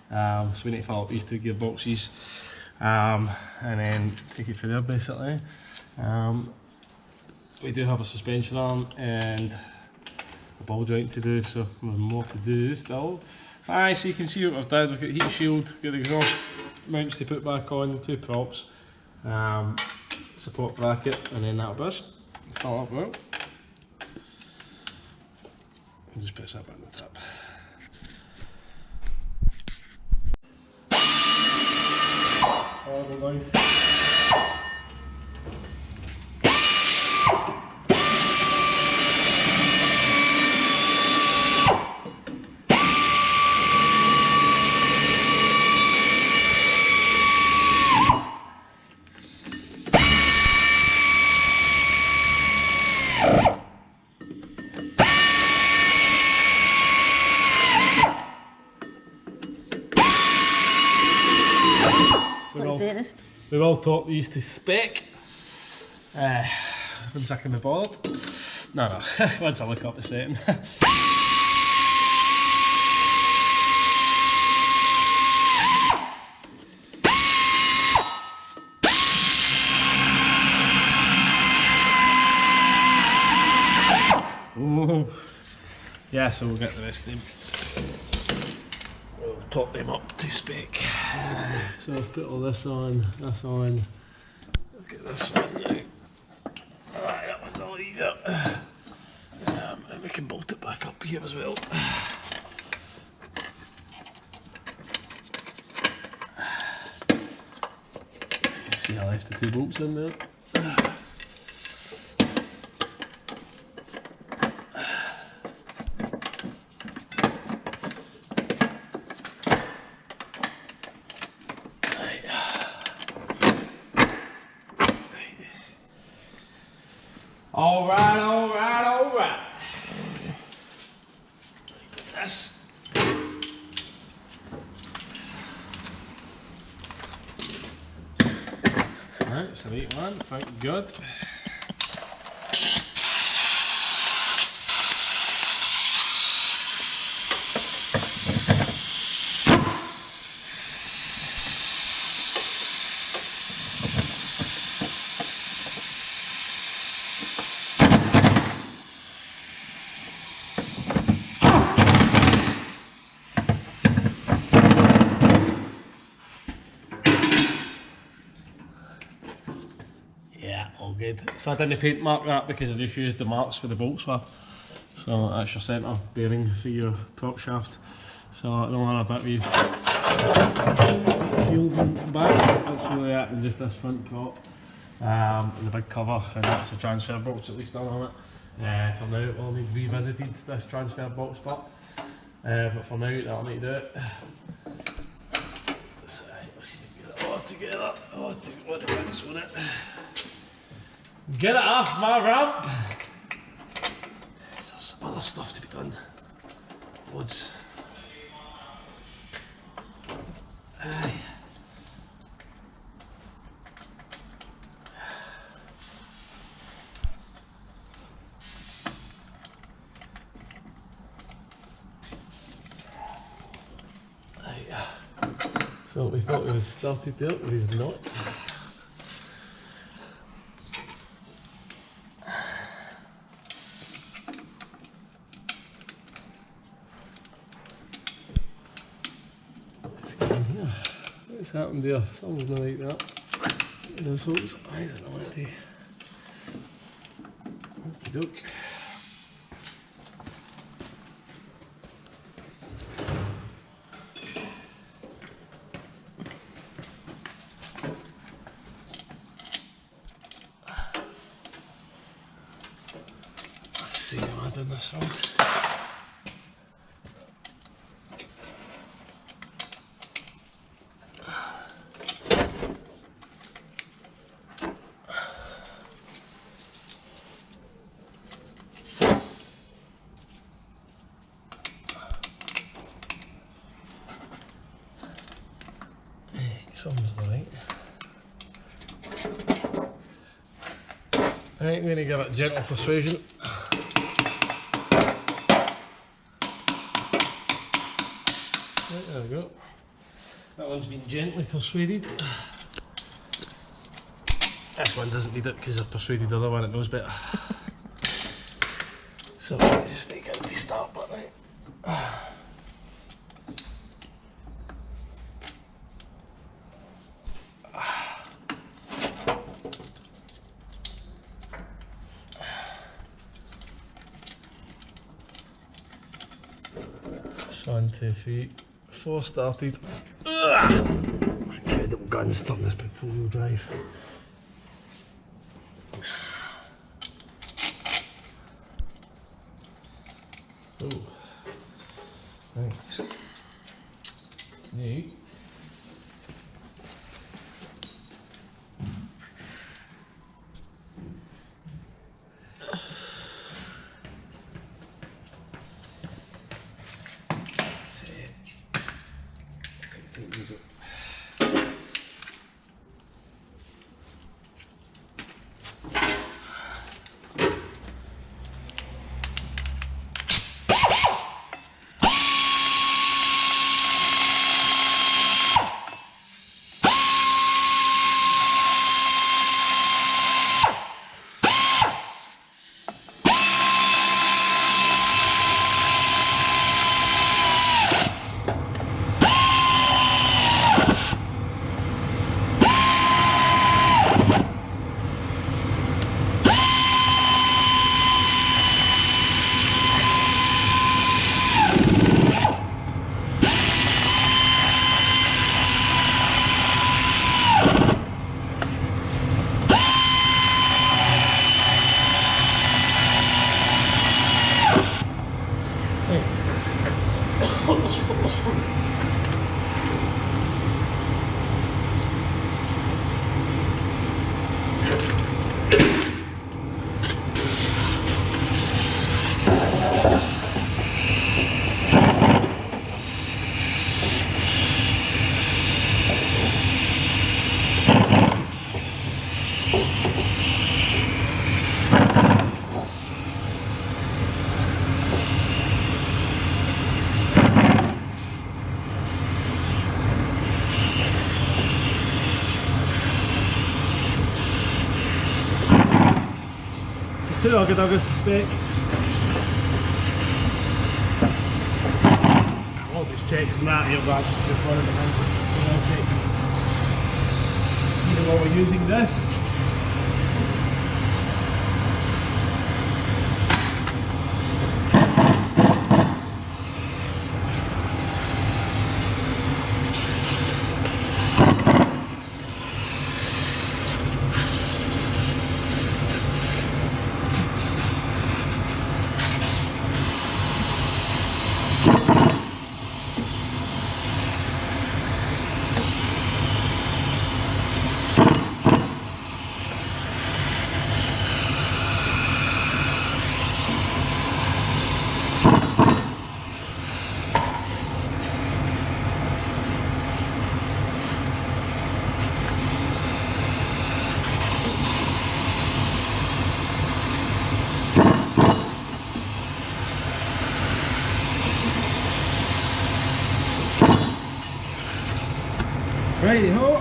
so we need to fill up these two gearboxes, and then take it through there basically. We do have a suspension arm and a ball joint to do, so there's more to do still. So you can see what we've done. We've got heat shield, got the exhaust mounts to put back on, two props, support bracket, and then that'll be us. Fill up well. I'll just press that button on top. Horrible noise. We will top these to spec. One second the board. No, once I look up the setting. Ooh. Yeah, so we'll get the rest of them. We'll top them up to spec. So I've put all this on, look at this one now. Alright, that one's all easier. And we can bolt it back up here as well. You see I left the two bolts in there. Alright. This. Alright, it's a neat one, thank God. All good. So I didn't paint mark that because I just used the marks for the bolts were. So that's your centre bearing for your prop shaft. So the one I bet we've peeled back, that's really it, and just this front prop and the big cover, and that's the transfer box at least on it. For now it will need revisited, this transfer box part, but for now that'll need to do it. So let's see if we can get it all together. Oh, what the minutes on it. Get it off my ramp! There's some other stuff to be done. Loads. Aye. So we thought it was started there, but it's not. happened there? Something's not like that. Those holes. I don't know what they. Okie doke. Let's see how I did this wrong. Something's right. Right, I'm going to give it gentle persuasion. Right, there we go. That one's been gently persuaded. This one doesn't need it because I've persuaded the other one, it knows better. So I just take it to start button. Right. So 1, 2, 3, 4 started. Incredible guns, turn this big 4-wheel drive. Oh, right. Now, two August to spec. I'll just check from that here back just one of the hands. Either while we're using this. Righty ho.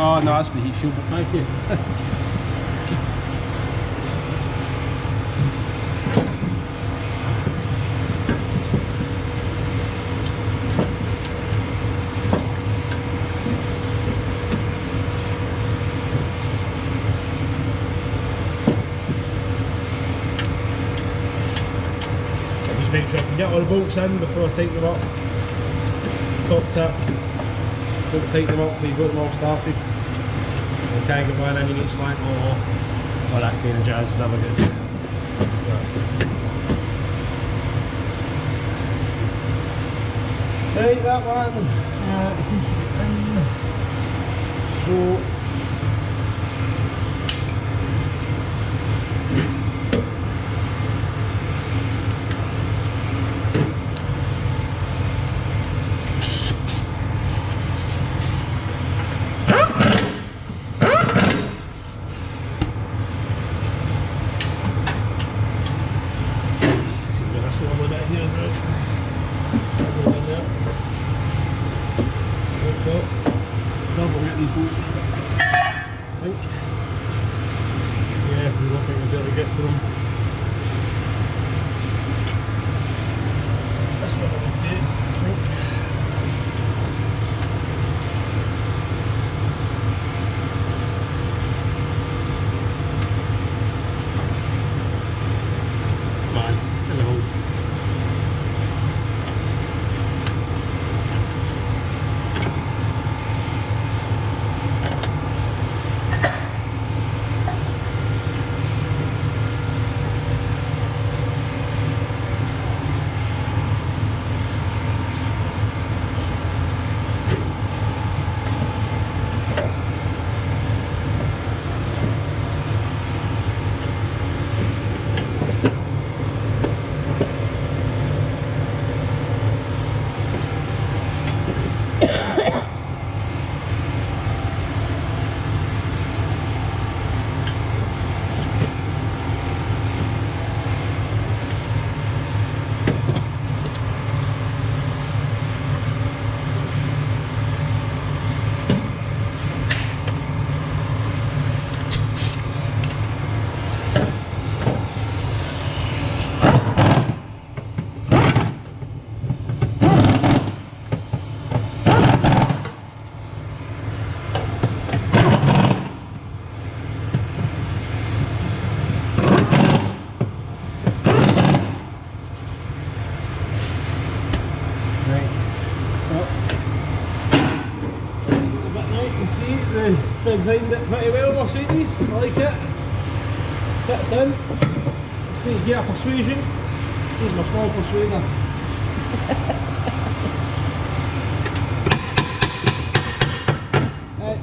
Oh no, that's the heat shield, but thank you. Just make sure I can get all the bolts in before I tighten them up. Top tip. Don't tighten them up till you've got them all started. You can't get one in, you need slant all that kind of jazz, never good. Right, that one. So designed it pretty well, Mercedes. I like it. Fits in. Need to get a persuasion. Here's my small persuader. Right.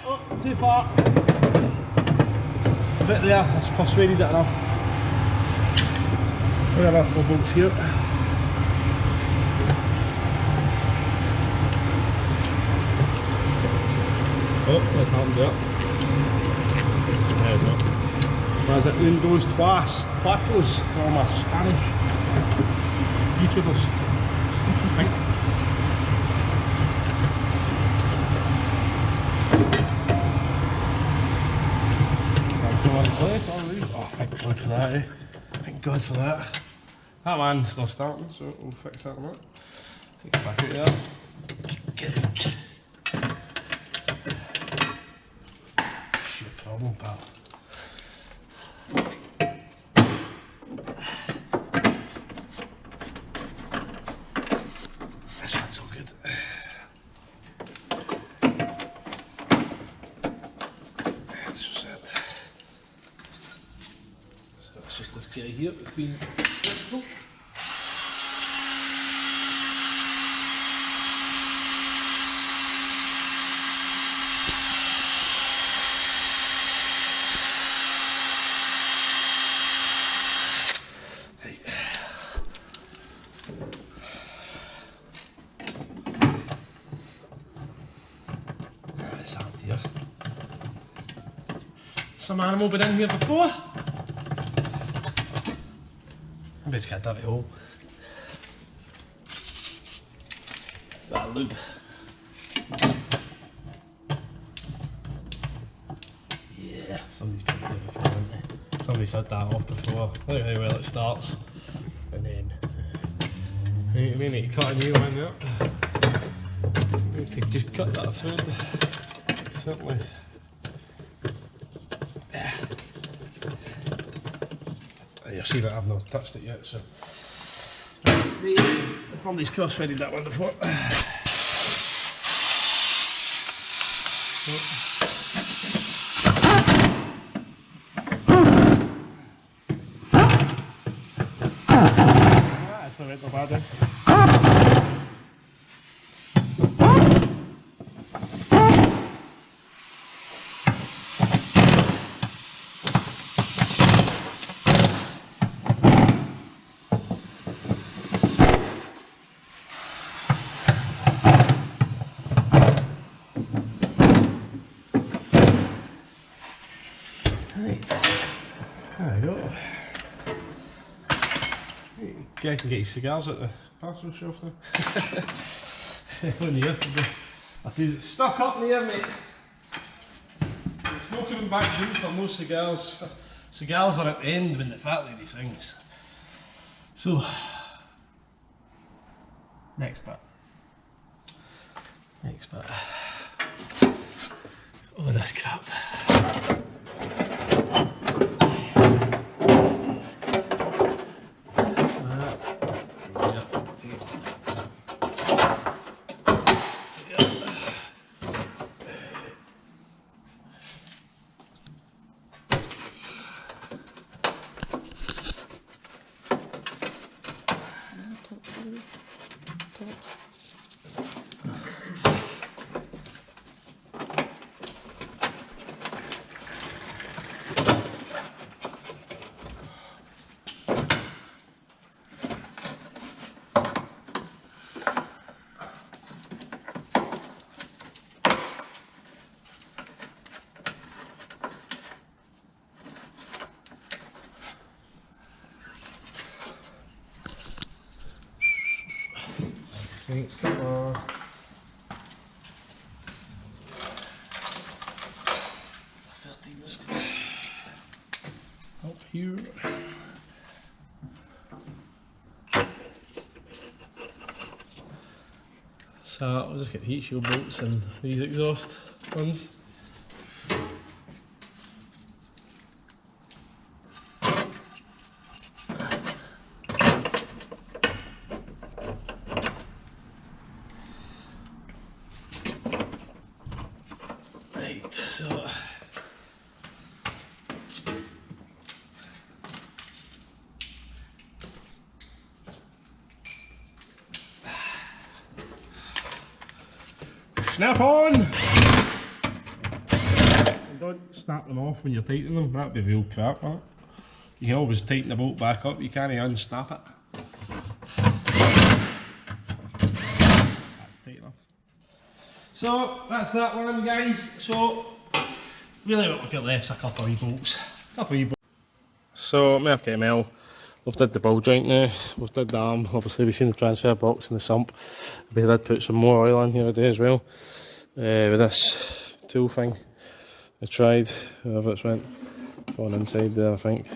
Oh, too far. A bit there, that's persuaded it enough. We have our 4 bolts here. Oh, let's hand it up. There we go. As it windows twice, platos for my Spanish YouTubers. I think. Oh, thank God for that, eh? Thank God for that. That man's still starting, so we'll fix that in a minute. Take it back out there. Get out. Problem, pal. This one's all good. That's just it. So it's just this guy here that's been flexible. some animal been in here before. Maybe it's got a dirty hole. That lube. Yeah, somebody's been here before, haven't they? Somebody's had that off before. Look how well it starts. And then we need to cut a new one there. We need to just cut that through. Simply. Yeah. You'll see that I've not touched it yet, so let's see. Somebody's cross-threaded that one before. That's not bad then. There we go. Guy can get his cigars at the parcel shelf now. Only yesterday. I see it's stuck up near me. It's not coming back down for no cigars. Cigars are at the end when the fat lady sings. So, next bit. Next bit. Oh, this crap. Thanks, come on. Up here. So I'll just get the heat shield bolts and these exhaust ones. So snap on! And don't snap them off when you're tightening them, that'd be real crap, that. You can always tighten the bolt back up, you can't unsnap it. That's tight enough. So that's that one, guys. So really what we've got left's a couple of wee bolts. So MERCEDES-BENZ, we've did the ball joint now, we've did the arm, obviously we've seen the transfer box and the sump. We did put some more oil in here today as well. With this tool thing, I tried, however it's went, falling inside there I think.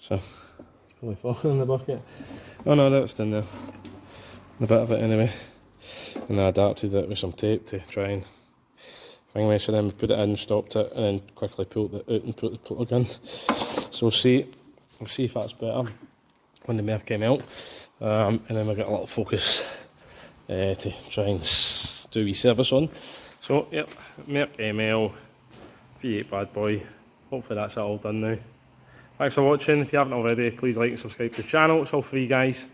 So, it's probably falling in the bucket. Oh no, that's in there. A bit of it anyway. And I adapted it with some tape to try and thing mesh, and then we put it in, stopped it, and then quickly pulled it out and put the plug in. So we'll see if that's better when the MERCEDES came out. And then we've got a little focus to try and do a wee service on. So yep, MERCEDES V8 bad boy. Hopefully that's it all done now. Thanks for watching. If you haven't already, please like and subscribe to the channel. It's all free, guys.